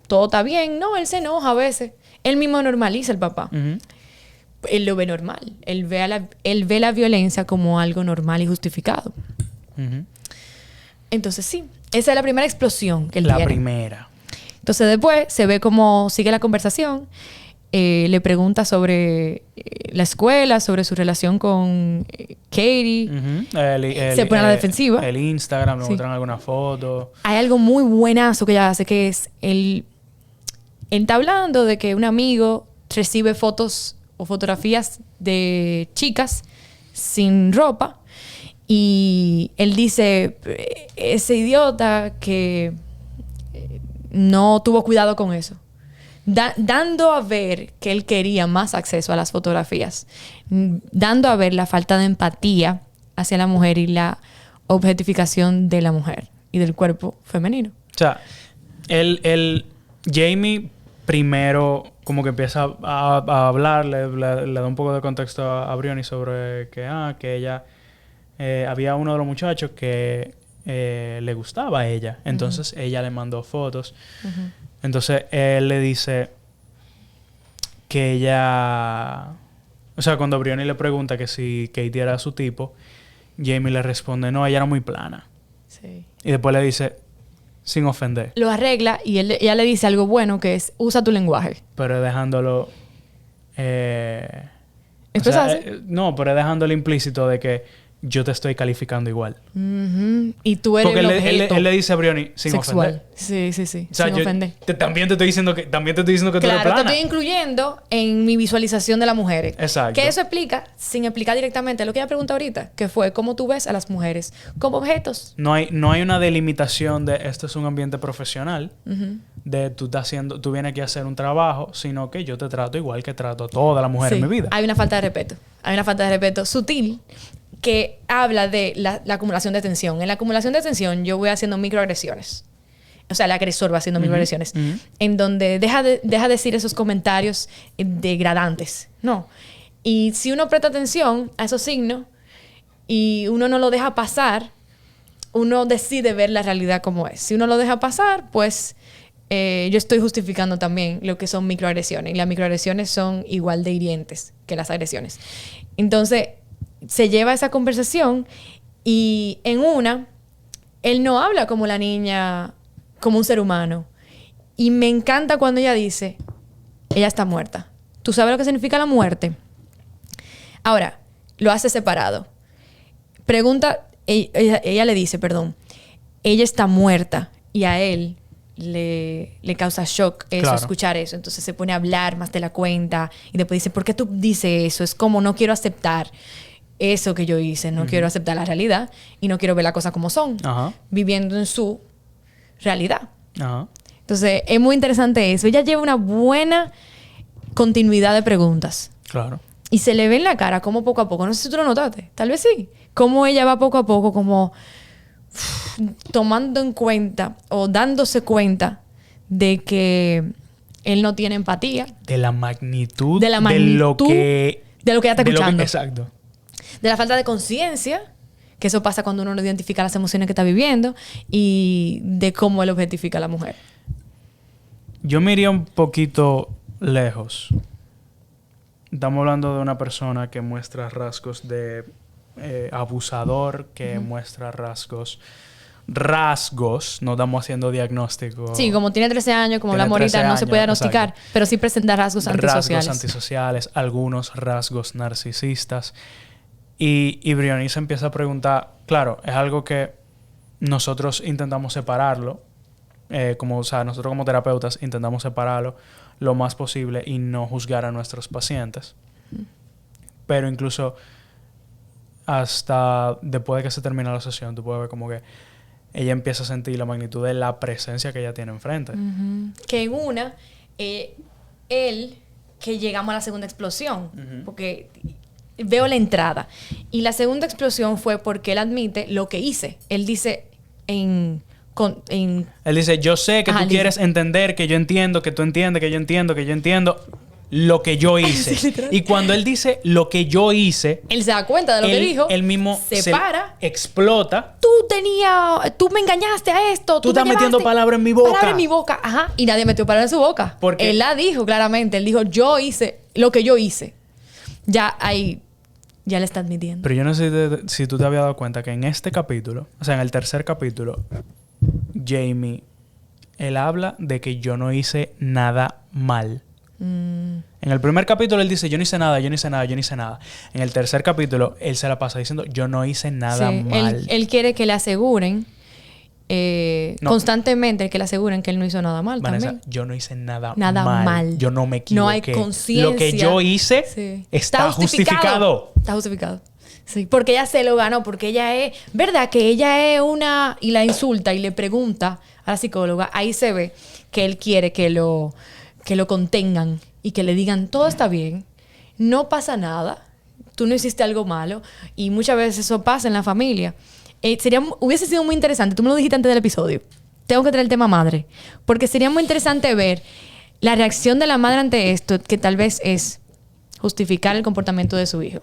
todo está bien. No, él se enoja a veces. Él mismo normaliza el papá. Ujú. Él lo ve normal. Él ve la violencia como algo normal y justificado. Ujú. Entonces sí, esa es la primera explosión que él La tiene. primera. Entonces después se ve cómo sigue la conversación. Le pregunta sobre la escuela, sobre su relación con Katie. Ujú. Se pone a la defensiva. El Instagram, le Sí. muestran alguna foto. Hay algo muy buenazo que ella hace, que es él está hablando de que un amigo recibe fotos o fotografías de chicas sin ropa y él dice, ese idiota que no tuvo cuidado con eso. Dando a ver que él quería más acceso a las fotografías, dando a ver la falta de empatía hacia la mujer y la objetificación de la mujer y del cuerpo femenino. O sea, Jamie primero como que empieza a hablar, le da un poco de contexto a Brioni sobre que ella había uno de los muchachos que le gustaba a ella. Entonces ella le mandó fotos. Entonces él le dice que ella... O sea, cuando Brioni le pregunta que si Katie era su tipo, Jamie le responde, no, ella era muy plana. Sí. Y después le dice, sin ofender, Lo arregla y ella le dice algo bueno que es, usa tu lenguaje. pero dejándolo... ¿Expresarse? no, pero dejándolo implícito de que yo te estoy calificando igual. Y tú eres Porque el objeto él le dice a Brioni sin sexual. ofender. Sí. O sea, Sin ofender. También te estoy diciendo que tú eres Claro, te plana. estoy incluyendo en mi visualización de las mujeres. Exacto. Que eso explica, sin explicar directamente lo que ella preguntó ahorita, que fue cómo tú ves a las mujeres como objetos. No hay una delimitación de esto es un ambiente profesional, de tú vienes aquí a hacer un trabajo, sino que yo te trato igual que trato a toda la mujer en mi vida. Hay una falta de respeto. Hay una falta de respeto sutil que habla de la acumulación de tensión. En la acumulación de tensión yo voy haciendo microagresiones. O sea, el agresor va haciendo microagresiones. En donde deja decir esos comentarios degradantes. No. Y si uno presta atención a esos signos y uno no lo deja pasar, uno decide ver la realidad como es. Si uno lo deja pasar, pues yo estoy justificando también lo que son microagresiones. Y las microagresiones son igual de hirientes que las agresiones. Entonces, se lleva esa conversación y en una, él no habla como la niña, como un ser humano. Y me encanta cuando ella dice, ella está muerta. ¿Tú sabes lo que significa la muerte? Ahora, lo hace separado. Pregunta, ella le dice, ella está muerta y a él le causa shock eso, claro, escuchar eso. Entonces se pone a hablar más de la cuenta y después dice, ¿por qué tú dices eso? Es como no quiero aceptar eso que yo hice, no quiero aceptar la realidad y no quiero ver las cosas como son, viviendo en su realidad. Entonces es muy interesante eso. Ella lleva una buena continuidad de preguntas. Claro. Y se le ve en la cara como poco a poco, no sé si tú lo notaste, tal vez sí, cómo ella va poco a poco como tomando en cuenta o dándose cuenta de que él no tiene empatía. De la magnitud de lo que ella está escuchando. Exacto. De la falta de conciencia, que eso pasa cuando uno no identifica las emociones que está viviendo, y de cómo él objetifica a la mujer. Yo me iría un poquito lejos. Estamos hablando de una persona que muestra rasgos de abusador, que muestra rasgos, no estamos haciendo diagnóstico. Sí, como tiene 13 años, como la morita, no se puede diagnosticar, exacto, pero sí presenta rasgos antisociales, algunos rasgos narcisistas. Y Brioni se empieza a preguntar, claro, es algo que nosotros intentamos separarlo, nosotros como terapeutas intentamos separarlo lo más posible y no juzgar a nuestros pacientes. Pero incluso hasta después de que se termina la sesión, tú puedes ver como que ella empieza a sentir la magnitud de la presencia que ella tiene enfrente. Que en una, él, que llegamos a la segunda explosión, porque veo la entrada. Y la segunda explosión fue porque él admite lo que hice. Él dice él dice, yo sé que tú quieres entender, que yo entiendo, que tú entiendes, que yo entiendo lo que yo hice. Sí, y cuando él dice lo que yo hice, él se da cuenta de lo que dijo. Él mismo se para, explota. Tú me engañaste a esto. Tú estás metiendo palabras en mi boca. Palabras en mi boca, ajá. Y nadie metió palabras en su boca. Porque él la dijo claramente. Él dijo, yo hice lo que yo hice. Ya ahí, ya le está admitiendo. Pero yo no sé si tú te habías dado cuenta que en este capítulo, o sea, en el tercer capítulo, Jamie, él habla de que yo no hice nada mal. En el primer capítulo él dice, yo no hice nada. En el tercer capítulo, él se la pasa diciendo, yo no hice nada mal. Él quiere que le aseguren constantemente, que le aseguren que él no hizo nada mal. Vanessa, también. yo no hice nada mal. Yo no me equivoqué. No hay conciencia. Lo que yo hice está justificado. Está justificado. Sí, porque ella se lo ganó, porque ella es... ¿Verdad? Que ella es una... Y la insulta y le pregunta a la psicóloga. Ahí se ve que él quiere que lo contengan y que le digan, todo está bien, no pasa nada, tú no hiciste algo malo. Y muchas veces eso pasa en la familia. Hubiese sido muy interesante, tú me lo dijiste antes del episodio, tengo que traer el tema madre, porque sería muy interesante ver la reacción de la madre ante esto, que tal vez es justificar el comportamiento de su hijo.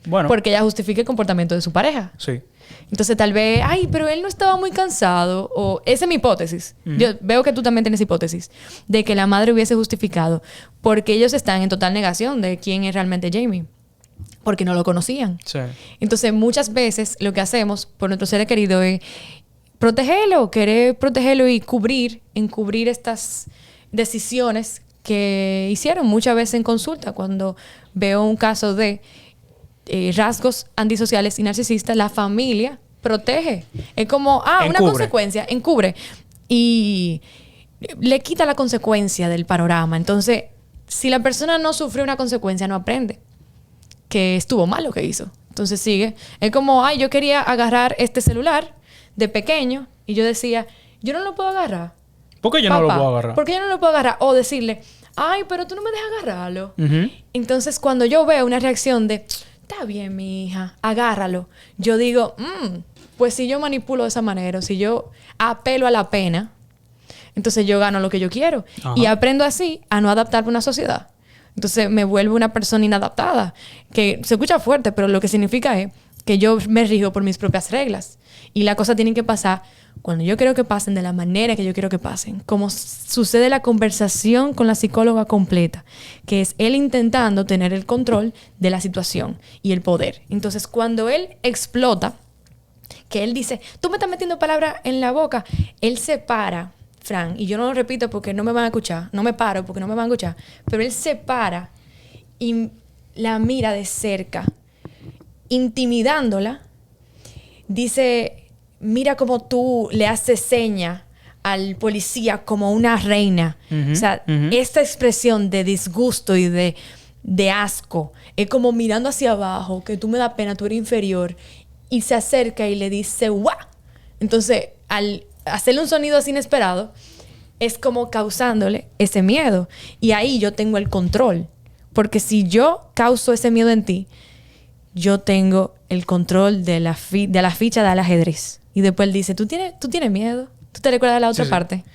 Bueno. Porque ella justifica el comportamiento de su pareja. Sí. Entonces tal vez, pero él no estaba muy cansado. O esa es mi hipótesis. Yo veo que tú también tienes hipótesis de que la madre hubiese justificado porque ellos están en total negación de quién es realmente Jamie. Porque no lo conocían. Sí. Entonces muchas veces lo que hacemos por nuestro ser querido es protegerlo, querer protegerlo y encubrir estas decisiones que hicieron muchas veces en consulta. Cuando veo un caso rasgos antisociales y narcisistas, la familia protege. Es como, una consecuencia, encubre. Y le quita la consecuencia del panorama. Entonces, si la persona no sufrió una consecuencia, no aprende que estuvo mal lo que hizo. Entonces sigue. Es como, yo quería agarrar este celular de pequeño y yo decía, yo no lo puedo agarrar. ¿Por qué yo no lo puedo agarrar? ¿Por qué yo no lo puedo agarrar? O decirle, pero tú no me dejas agarrarlo. Entonces, cuando yo veo una reacción de, está bien, mi hija, agárralo. Yo digo, pues si yo manipulo de esa manera, o si yo apelo a la pena, entonces yo gano lo que yo quiero. Ajá. Y aprendo así a no adaptarme a una sociedad. Entonces me vuelvo una persona inadaptada. Que se escucha fuerte, pero lo que significa es que yo me rijo por mis propias reglas. Y las cosas tienen que pasar cuando yo quiero que pasen, de la manera que yo quiero que pasen. Como sucede la conversación con la psicóloga completa, que es él intentando tener el control de la situación y el poder. Entonces, cuando él explota, que él dice, tú me estás metiendo palabras en la boca, él se para, Fran, y yo no lo repito porque no me van a escuchar, no me paro porque no me van a escuchar, pero él se para y la mira de cerca, intimidándola. Dice, mira cómo tú le haces seña al policía como una reina. O sea, esta expresión de disgusto y de asco es como mirando hacia abajo, que tú me das pena, tú eres inferior, y se acerca y le dice, ¡guau! Entonces, al hacerle un sonido así inesperado, es como causándole ese miedo. Y ahí yo tengo el control. Porque si yo causo ese miedo en ti, yo tengo el control de la ficha del ajedrez. Y después él dice, ¿tú tienes miedo? ¿Tú te recuerdas de la otra parte?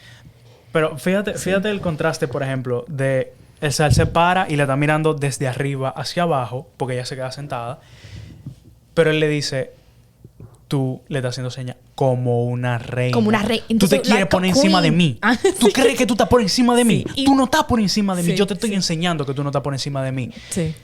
Pero fíjate el contraste, por ejemplo, de él se para y le está mirando desde arriba hacia abajo, porque ella se queda sentada. Pero él le dice, tú le estás haciendo señas como una reina. Como una reina. Tú te quieres poner encima de mí. ¿Tú crees que tú estás por encima de mí? Sí. Tú no estás por encima de mí. Yo te estoy enseñando que tú no estás por encima de mí. Sí.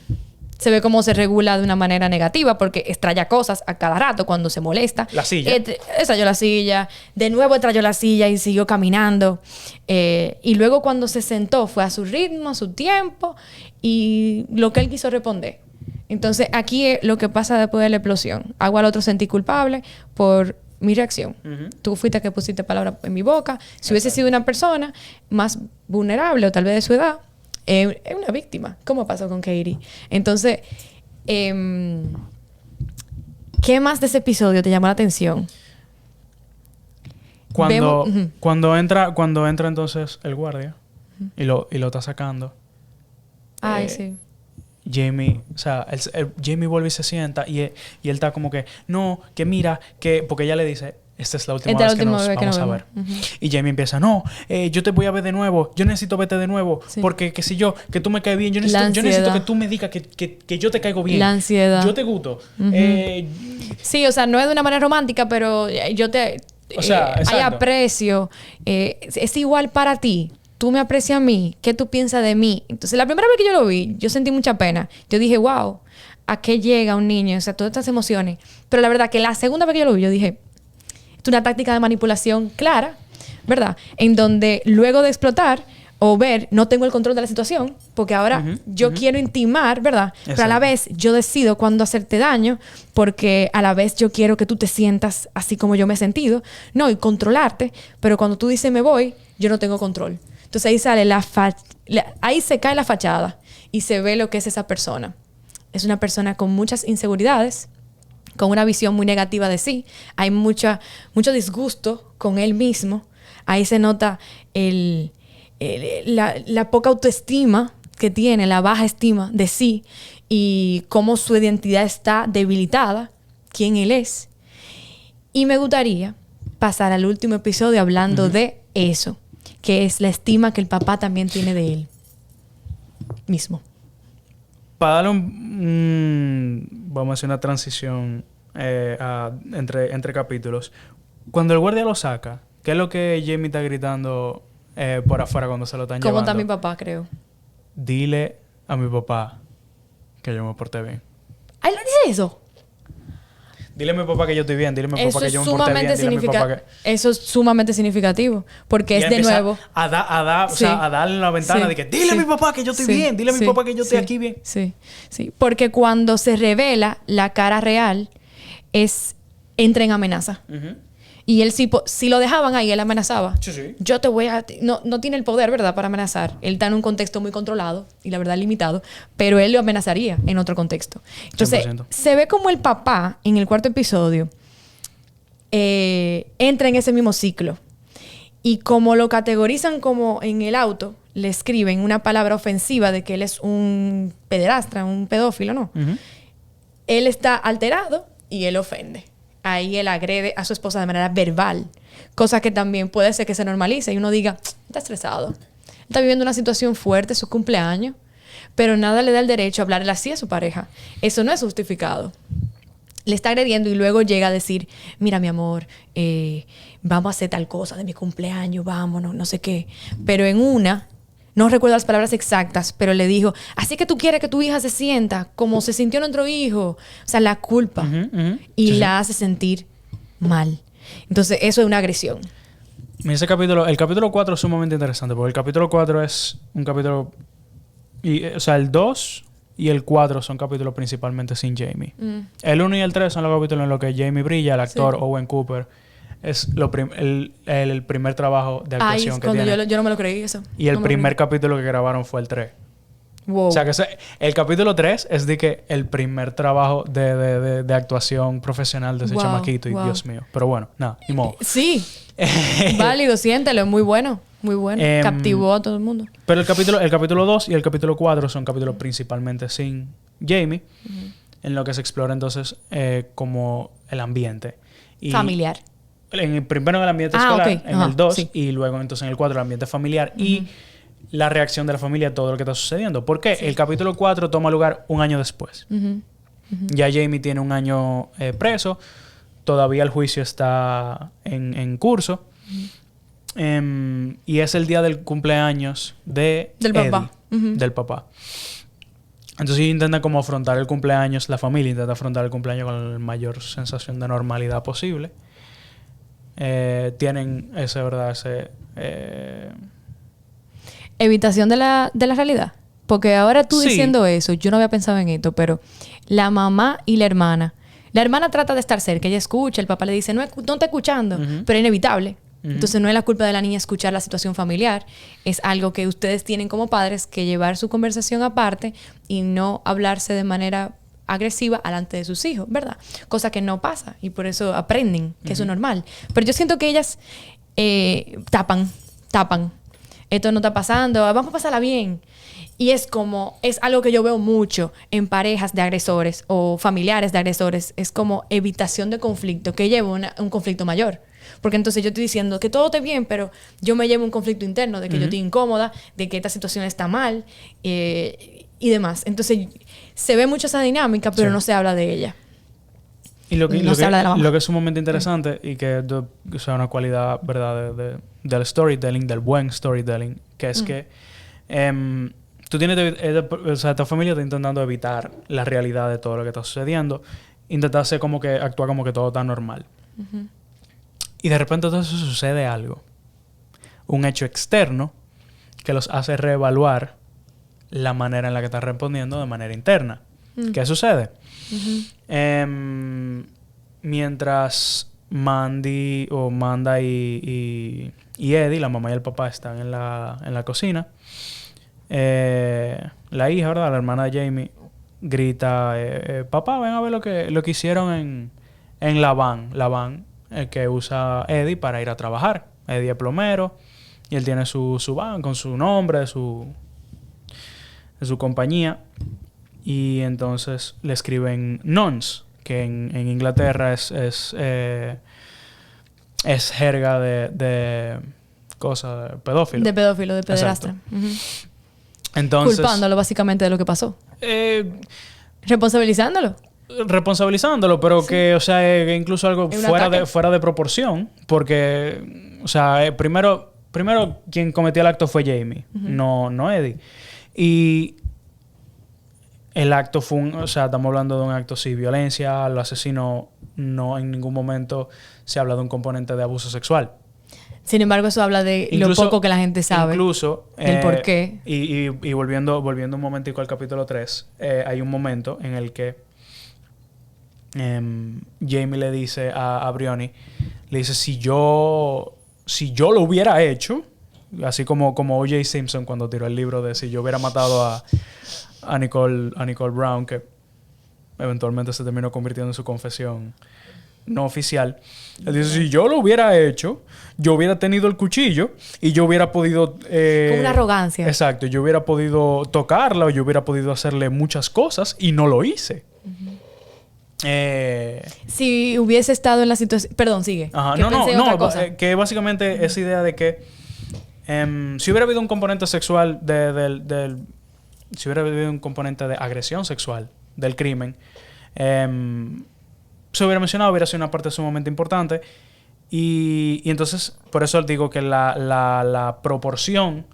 Se ve cómo se regula de una manera negativa porque extraña cosas a cada rato cuando se molesta. La silla. Extrayó la silla. De nuevo extrayó la silla y siguió caminando. Y luego cuando se sentó fue a su ritmo, a su tiempo y lo que él quiso responder. Entonces aquí es lo que pasa después de la explosión. Hago al otro sentir culpable por mi reacción. Tú fuiste que pusiste palabras en mi boca. Si hubiese sido una persona más vulnerable o tal vez de su edad, es una víctima. ¿Cómo pasó con Katie? Entonces, ¿qué más de ese episodio te llamó la atención? Cuando entra entonces el guardia y lo está sacando. Sí. Jamie, o sea, Jamie vuelve y se sienta y él está como que, no, que mira, que... Porque ella le dice, esta es la última vez que nos vamos a ver. Y Jamie empieza, no, yo te voy a ver de nuevo, yo necesito verte de nuevo, porque que si que tú me caes bien, yo necesito que tú me digas que yo te caigo bien. La ansiedad. Yo te gusto. Sí, o sea, no es de una manera romántica, pero yo te... O sea, hay aprecio. Es igual para ti. Tú me aprecias a mí. ¿Qué tú piensas de mí? Entonces, la primera vez que yo lo vi, yo sentí mucha pena. Yo dije, wow, ¿a qué llega un niño? O sea, todas estas emociones. Pero la verdad que la segunda vez que yo lo vi, yo dije, es una táctica de manipulación clara, ¿verdad? En donde luego de explotar o ver, no tengo el control de la situación, porque ahora yo quiero intimar, ¿verdad? Exacto. Pero a la vez yo decido cuándo hacerte daño, porque a la vez yo quiero que tú te sientas así como yo me he sentido. No, y controlarte, pero cuando tú dices me voy, yo no tengo control. Entonces ahí sale ahí se cae la fachada y se ve lo que es esa persona. Es una persona con muchas inseguridades, con una visión muy negativa de sí. Hay mucho disgusto con él mismo. Ahí se nota la poca autoestima que tiene, la baja estima de sí y cómo su identidad está debilitada, quién él es. Y me gustaría pasar al último episodio hablando de eso, que es la estima que el papá también tiene de él mismo. Para darle vamos a hacer una transición entre capítulos. Cuando el guardia lo saca, ¿qué es lo que Jamie está gritando por afuera cuando se lo están llevando? ¿Cómo está mi papá, creo? Dile a mi papá que yo me porté bien. ¿Él le dice eso? Dile a mi papá que yo estoy bien. Dile a mi papá que yo me porté bien. Dile a mi papá que... Eso es sumamente significativo. Porque Y es de nuevo... a darle en la ventana de que dile a mi papá que yo estoy bien. Dile a mi papá que yo estoy aquí bien. Sí, sí. Porque cuando se revela la cara real, entra en amenaza. Y él, si lo dejaban ahí, él amenazaba. Sí. Yo te voy a... No tiene el poder, ¿verdad?, para amenazar. Él está en un contexto muy controlado y la verdad limitado, pero él lo amenazaría en otro contexto. Entonces, 100%. se ve como el papá, en el cuarto episodio, entra en ese mismo ciclo. Y como lo categorizan como en el auto, le escriben una palabra ofensiva de que él es un pederastra, un pedófilo, ¿no? Él está alterado y él ofende. Ahí él agrede a su esposa de manera verbal. Cosa que también puede ser que se normalice y uno diga, está estresado. Está viviendo una situación fuerte, su cumpleaños, pero nada le da el derecho a hablarle así a su pareja. Eso no es justificado. Le está agrediendo y luego llega a decir, mira, mi amor, vamos a hacer tal cosa de mi cumpleaños, vámonos, no sé qué. Pero en una... No recuerdo las palabras exactas, pero le dijo, así que tú quieres que tu hija se sienta como se sintió nuestro hijo. O sea, la culpa. Y la hace sentir mal. Entonces, eso es una agresión. El capítulo 4 es sumamente interesante, porque el capítulo 4 es un capítulo... o sea, el 2 y el 4 son capítulos principalmente sin Jamie. El 1 y el 3 son los capítulos en los que Jamie brilla, el actor Owen Cooper. Es el primer trabajo de actuación que tiene. Yo no me lo creí eso. Y el primer capítulo que grabaron fue el 3. Wow. O sea, que el capítulo 3 es de que el primer trabajo de actuación profesional de ese chamaquito. Y Dios mío. Pero bueno, nada, ni modo. Sí. Válido, siéntelo. Muy bueno. Muy bueno. Captivó a todo el mundo. Pero el capítulo 2 y el capítulo 4 son capítulos principalmente sin Jamie. En lo que se explora entonces como el ambiente. Familiar. Primero en el ambiente escolar, okay. en el 2, y luego entonces en el 4 el ambiente familiar y la reacción de la familia a todo lo que está sucediendo. ¿Por qué? El capítulo 4 toma lugar un año después. Ya Jamie tiene un año preso, todavía el juicio está en curso, y es el día del cumpleaños del papá. Del papá. Entonces intentan como afrontar el cumpleaños, la familia intenta afrontar el cumpleaños con la mayor sensación de normalidad posible. Tienen evitación de la realidad. Porque ahora tú diciendo eso, yo no había pensado en esto, pero la mamá y la hermana trata de estar cerca, ella escucha, el papá le dice, no está escuchando, pero es inevitable. Entonces no es la culpa de la niña escuchar la situación familiar, es algo que ustedes tienen como padres que llevar su conversación aparte y no hablarse de manera agresiva delante de sus hijos, ¿verdad? Cosa que no pasa y por eso aprenden que eso es normal. Pero yo siento que ellas tapan. Esto no está pasando, vamos a pasarla bien. Y es algo que yo veo mucho en parejas de agresores o familiares de agresores. Es como evitación de conflicto que lleva un conflicto mayor. Porque entonces yo estoy diciendo que todo esté bien, pero yo me llevo un conflicto interno de que yo estoy incómoda, de que esta situación está mal y demás. Entonces se ve mucho esa dinámica, pero no se habla de ella. Y lo que habla de la mamá. Lo que es sumamente interesante y que es una cualidad, ¿verdad?, del storytelling, del buen storytelling, que es que tú tienes... o sea, tu familia está intentando evitar la realidad de todo lo que está sucediendo. Intentar hacer como que... Actuar como que todo está normal. Y de repente entonces sucede algo. Un hecho externo que los hace reevaluar la manera en la que están respondiendo de manera interna. ¿Qué sucede? Mientras Manda y Eddie, la mamá y el papá, están en la cocina, la hija, ¿verdad?, la hermana de Jamie, grita, papá, ven a ver lo que hicieron en la van que usa Eddie para ir a trabajar. Eddie es plomero y él tiene su van con su nombre, de su compañía. Y entonces le escriben nonce, que en Inglaterra es jerga de cosa de pedófilo. De pedófilo, de pederastra. Entonces, culpándolo básicamente de lo que pasó. Responsabilizándolo, pero que, o sea, es incluso algo fuera de proporción, porque, o sea, primero quien cometió el acto fue Jamie, no Eddie. Y el acto fue o sea, estamos hablando de un acto sin violencia, el asesino no en ningún momento se habla de un componente de abuso sexual. Sin embargo, eso habla de Incluso, lo poco que la gente sabe. Incluso... del por qué. Y volviendo un momentico al capítulo 3, hay un momento en el que Jamie le dice a Briony, le dice, si yo lo hubiera hecho, así como O.J. Simpson cuando tiró el libro de si yo hubiera matado a Nicole Brown, que eventualmente se terminó convirtiendo en su confesión no oficial. Él dice, si yo lo hubiera hecho, yo hubiera tenido el cuchillo y yo hubiera podido... Con una arrogancia. Exacto. Yo hubiera podido tocarla o yo hubiera podido hacerle muchas cosas y no lo hice. Si hubiese estado en la situación... Perdón, sigue. Ajá. Que pensé en otra cosa. Que básicamente esa idea de que si hubiera habido un componente sexual si hubiera habido un componente de agresión sexual del crimen, se hubiera mencionado, hubiera sido una parte sumamente importante. Y entonces, por eso digo que la proporción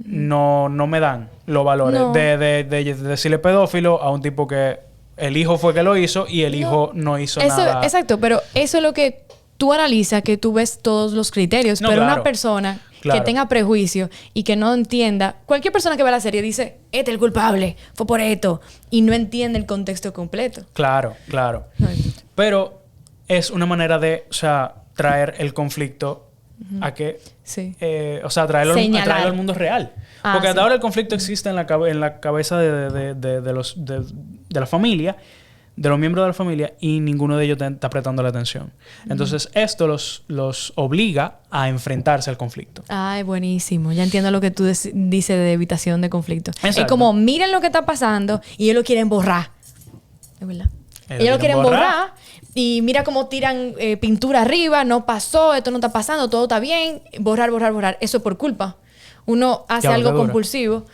no me dan los valores de decirle pedófilo a un tipo que el hijo fue que lo hizo y el hijo no hizo nada. Exacto, pero eso es lo que tú analizas, que tú ves todos los criterios. No, pero claro. una persona que tenga prejuicio y que no entienda... Cualquier persona que ve la serie dice, este es el culpable, fue por esto. Y no entiende el contexto completo. Claro. Pero es una manera de, o sea, traer el conflicto a que... Sí. o sea, traerlo al mundo real. Porque hasta ahora el conflicto existe en la cabeza de la familia, de los miembros de la familia, y ninguno de ellos está prestando la atención. Entonces, esto los obliga a enfrentarse al conflicto. Ay, buenísimo. Ya entiendo lo que tú dices de evitación de conflicto. Exacto. Es como, miren lo que está pasando y ellos lo quieren borrar. Es verdad. Ellos lo quieren borrar. Y mira cómo tiran pintura arriba. No pasó, esto no está pasando, todo está bien. Borrar. Eso es por culpa. Uno hace algo compulsivo.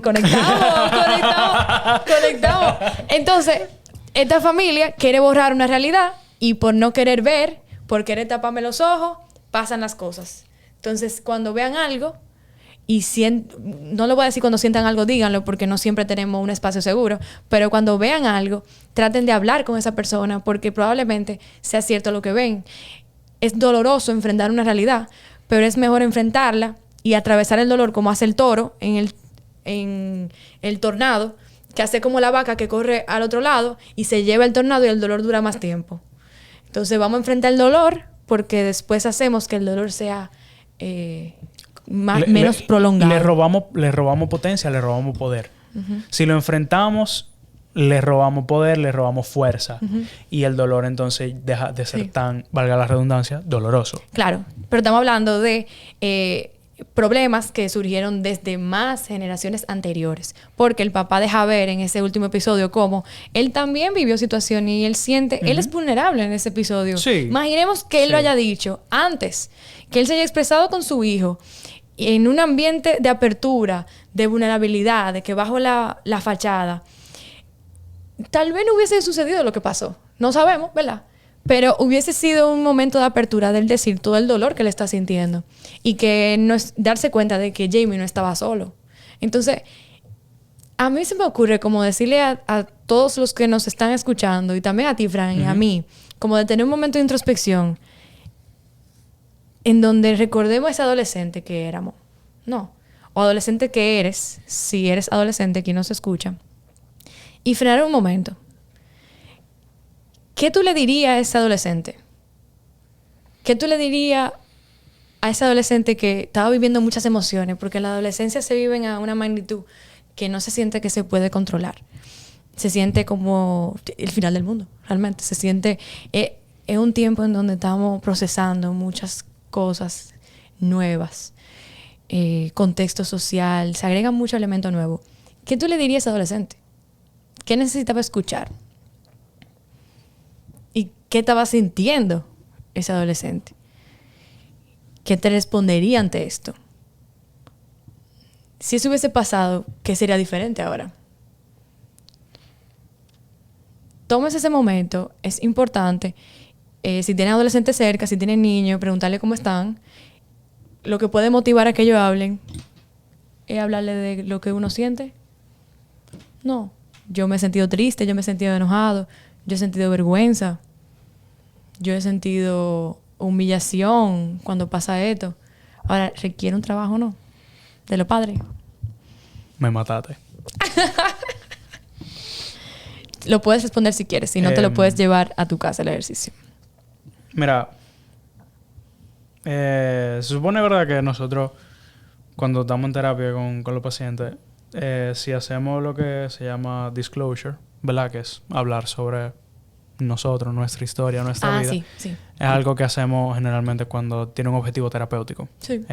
Conectamos. Entonces, esta familia quiere borrar una realidad y por no querer ver, por querer taparme los ojos, pasan las cosas. Entonces, cuando vean algo y no lo voy a decir cuando sientan algo, díganlo, porque no siempre tenemos un espacio seguro, pero cuando vean algo, traten de hablar con esa persona porque probablemente sea cierto lo que ven. Es doloroso enfrentar una realidad, pero es mejor enfrentarla y atravesar el dolor como hace el toro en el tornado, que hace como la vaca que corre al otro lado y se lleva el tornado y el dolor dura más tiempo. Entonces vamos a enfrentar el dolor porque después hacemos que el dolor sea menos prolongado. Le robamos potencia, le robamos poder. Si lo enfrentamos, le robamos poder, le robamos fuerza. Y el dolor entonces deja de ser tan, valga la redundancia, doloroso. Claro, pero estamos hablando de problemas que surgieron desde más generaciones anteriores. Porque el papá deja ver en ese último episodio cómo él también vivió situación y él siente, él es vulnerable en ese episodio. Sí. Imaginemos que él lo haya dicho antes, que él se haya expresado con su hijo en un ambiente de apertura, de vulnerabilidad, de que bajo la fachada, tal vez no hubiese sucedido lo que pasó. No sabemos, ¿verdad? Pero hubiese sido un momento de apertura del decir todo el dolor que él está sintiendo. Y que no es darse cuenta de que Jamie no estaba solo. Entonces, a mí se me ocurre como decirle a todos los que nos están escuchando, y también a ti, Fran, y a mí, como de tener un momento de introspección en donde recordemos a ese adolescente que éramos. No. O adolescente que eres, si eres adolescente, quien nos escucha. Y frenar un momento. ¿Qué tú le dirías a ese adolescente? ¿Qué tú le dirías a ese adolescente que estaba viviendo muchas emociones? Porque en la adolescencia se viven a una magnitud que no se siente que se puede controlar. Se siente como el final del mundo, realmente. Se siente... es un tiempo en donde estamos procesando muchas cosas nuevas. Contexto social. Se agregan muchos elementos nuevos. ¿Qué tú le dirías a ese adolescente? ¿Qué necesitaba escuchar? ¿Y qué estaba sintiendo ese adolescente? ¿Qué te respondería ante esto? Si eso hubiese pasado, ¿qué sería diferente ahora? Tómese ese momento, es importante. Si tienen adolescentes cerca, si tienen niños, preguntarle cómo están. Lo que puede motivar a que ellos hablen es hablarle de lo que uno siente. No. Yo me he sentido triste, yo me he sentido enojado, yo he sentido vergüenza, yo he sentido humillación cuando pasa esto. Ahora, ¿requiere un trabajo o no? De los padres. Me mataste. Lo puedes responder si quieres, si no te lo puedes llevar a tu casa el ejercicio. Mira, se supone, ¿verdad?, que nosotros, cuando estamos en terapia con los pacientes, si hacemos lo que se llama disclosure, ¿verdad?, que es hablar sobre nosotros, nuestra historia, nuestra vida. Sí, sí. Es algo que hacemos generalmente cuando tiene un objetivo terapéutico. Sí.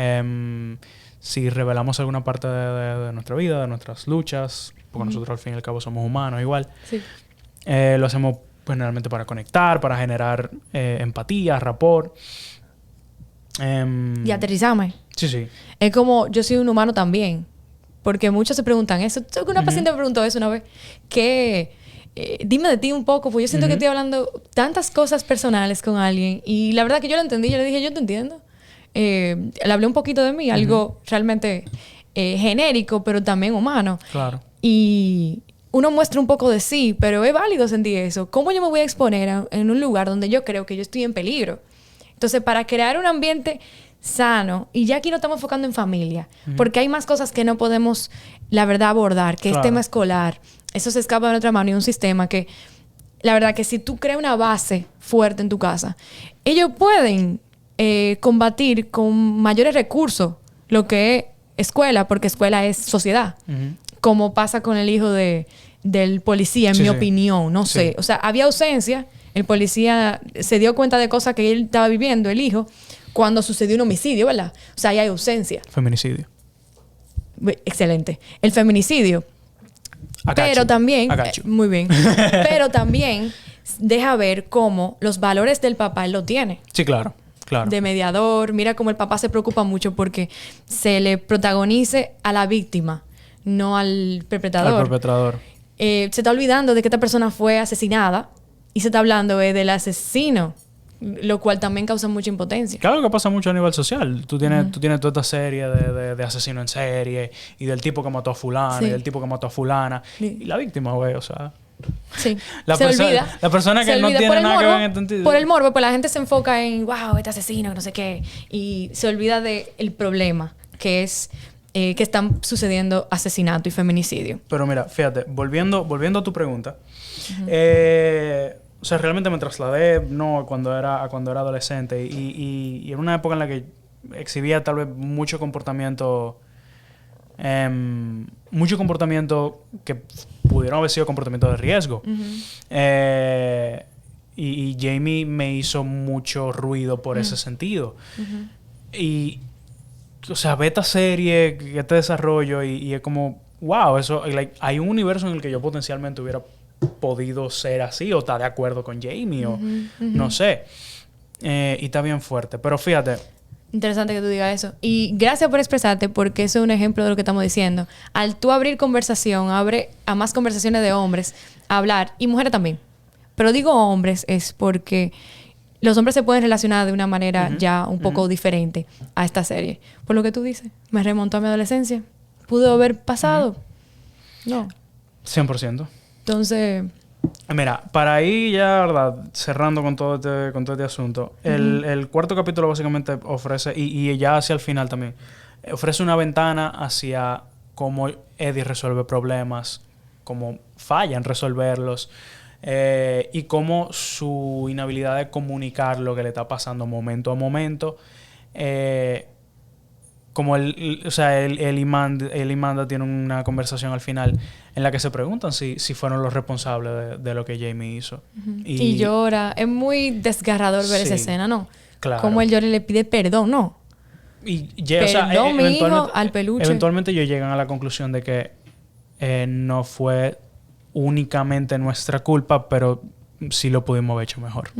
Si revelamos alguna parte de nuestra vida, de nuestras luchas, porque nosotros al fin y al cabo somos humanos igual, Sí. lo hacemos pues, generalmente para conectar, para generar empatía, rapport. Y aterrizame. Sí, sí. Es como, yo soy un humano también. Porque muchos se preguntan eso. Una paciente me preguntó eso una vez. Que, dime de ti un poco, pues yo siento que estoy hablando tantas cosas personales con alguien. Y la verdad que yo lo entendí. Yo le dije, yo te entiendo. Le hablé un poquito de mí, algo realmente genérico, pero también humano. Claro. Y uno muestra un poco de sí, pero es válido sentir eso. ¿Cómo yo me voy a exponer en un lugar donde yo creo que yo estoy en peligro? Entonces, para crear un ambiente sano, y ya aquí no estamos enfocando en familia, porque hay más cosas que no podemos, la verdad, abordar, que es tema escolar. Eso se escapa de nuestra mano y un sistema que, la verdad, que si tú creas una base fuerte en tu casa, ellos pueden combatir con mayores recursos lo que es escuela, porque escuela es sociedad. Como pasa con el hijo del policía, en mi opinión. No sé. O sea, había ausencia. El policía se dio cuenta de cosas que él estaba viviendo, el hijo, cuando sucedió un homicidio, ¿verdad? O sea, ahí hay ausencia. Feminicidio. Excelente. El feminicidio. Pero también... muy bien. Pero también deja ver cómo los valores del papá él lo tiene. Sí, claro. Claro. De mediador. Mira cómo el papá se preocupa mucho porque se le protagonice a la víctima, no al perpetrador. Al perpetrador. Se está olvidando de que esta persona fue asesinada y se está hablando del asesino, lo cual también causa mucha impotencia. Claro que pasa mucho a nivel social. Tú tienes toda esta serie de asesinos en serie y del tipo que mató a fulano y del tipo que mató a fulana. Y la víctima, güey, o sea... Sí. Se olvida. La persona que no tiene nada que ver en este sentido. Por el morbo, pues la gente se enfoca en, wow, este asesino, que no sé qué. Y se olvida del problema, que es que están sucediendo asesinato y feminicidio. Pero mira, fíjate, volviendo a tu pregunta. O sea, realmente me trasladé a cuando era adolescente y en una época en la que exhibía tal vez mucho comportamiento que pudieron haber sido comportamientos de riesgo. Y Jamie me hizo mucho ruido por ese sentido. Y, o sea, ve esta serie, este desarrollo y es como, wow, eso, hay un universo en el que yo potencialmente hubiera podido ser así o estar de acuerdo con Jamie o no sé. Y está bien fuerte. Pero fíjate. Interesante que tú digas eso. Y gracias por expresarte porque eso es un ejemplo de lo que estamos diciendo. Al tú abrir conversación, abre a más conversaciones de hombres, a hablar, y mujeres también. Pero digo hombres es porque los hombres se pueden relacionar de una manera ya un poco diferente a esta serie. Por lo que tú dices, me remontó a mi adolescencia. ¿Pudo haber pasado? No. 100%. Entonces... Mira, para ir ya, ¿verdad? Cerrando con todo este asunto, el cuarto capítulo básicamente ofrece, y ya hacia el final también, ofrece una ventana hacia cómo Eddie resuelve problemas, cómo falla en resolverlos, y cómo su inhabilidad de comunicar lo que le está pasando momento a momento, como el Imanda tiene una conversación al final en la que se preguntan si fueron los responsables de lo que Jamie hizo. Y llora. Es muy desgarrador ver esa escena, ¿no? Claro. Como él llora y le pide perdón, ¿no? Perdón, mi hijo, al peluche. Eventualmente ellos llegan a la conclusión de que no fue únicamente nuestra culpa, pero sí lo pudimos haber hecho mejor.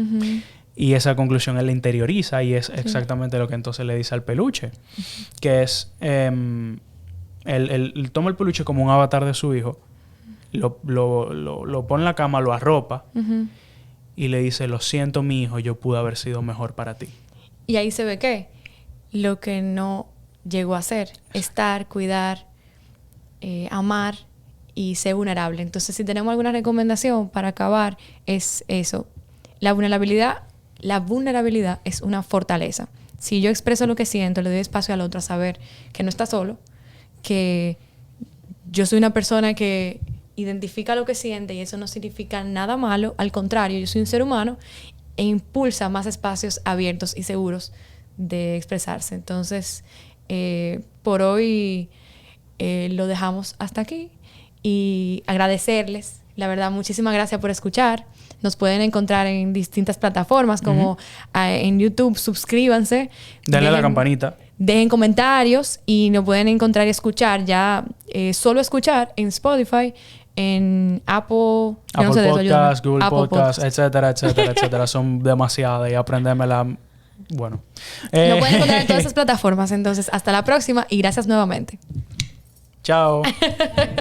Y esa conclusión él la interioriza y es exactamente lo que entonces le dice al peluche. Que es... él toma el peluche como un avatar de su hijo, lo pone en la cama, lo arropa y le dice, lo siento, mi hijo, yo pude haber sido mejor para ti. Y ahí se ve que lo que no llegó a hacer, estar, cuidar, amar y sé vulnerable. Entonces, si tenemos alguna recomendación para acabar, es eso. La vulnerabilidad es una fortaleza. Si yo expreso lo que siento, le doy espacio al otro a saber que no está solo, que yo soy una persona que identifica lo que siente y eso no significa nada malo. Al contrario, yo soy un ser humano e impulsa más espacios abiertos y seguros de expresarse. Entonces, por hoy lo dejamos hasta aquí y agradecerles. La verdad, muchísimas gracias por escuchar. Nos pueden encontrar en distintas plataformas como en YouTube. Suscríbanse. Denle a la campanita. Dejen comentarios y nos pueden encontrar y escuchar ya, solo escuchar en Spotify, en Apple Podcast, Google Podcast, etcétera, etcétera, etcétera. Son demasiadas y aprendérmela. Bueno. Nos pueden encontrar en todas esas plataformas. Entonces, hasta la próxima y gracias nuevamente. Chao.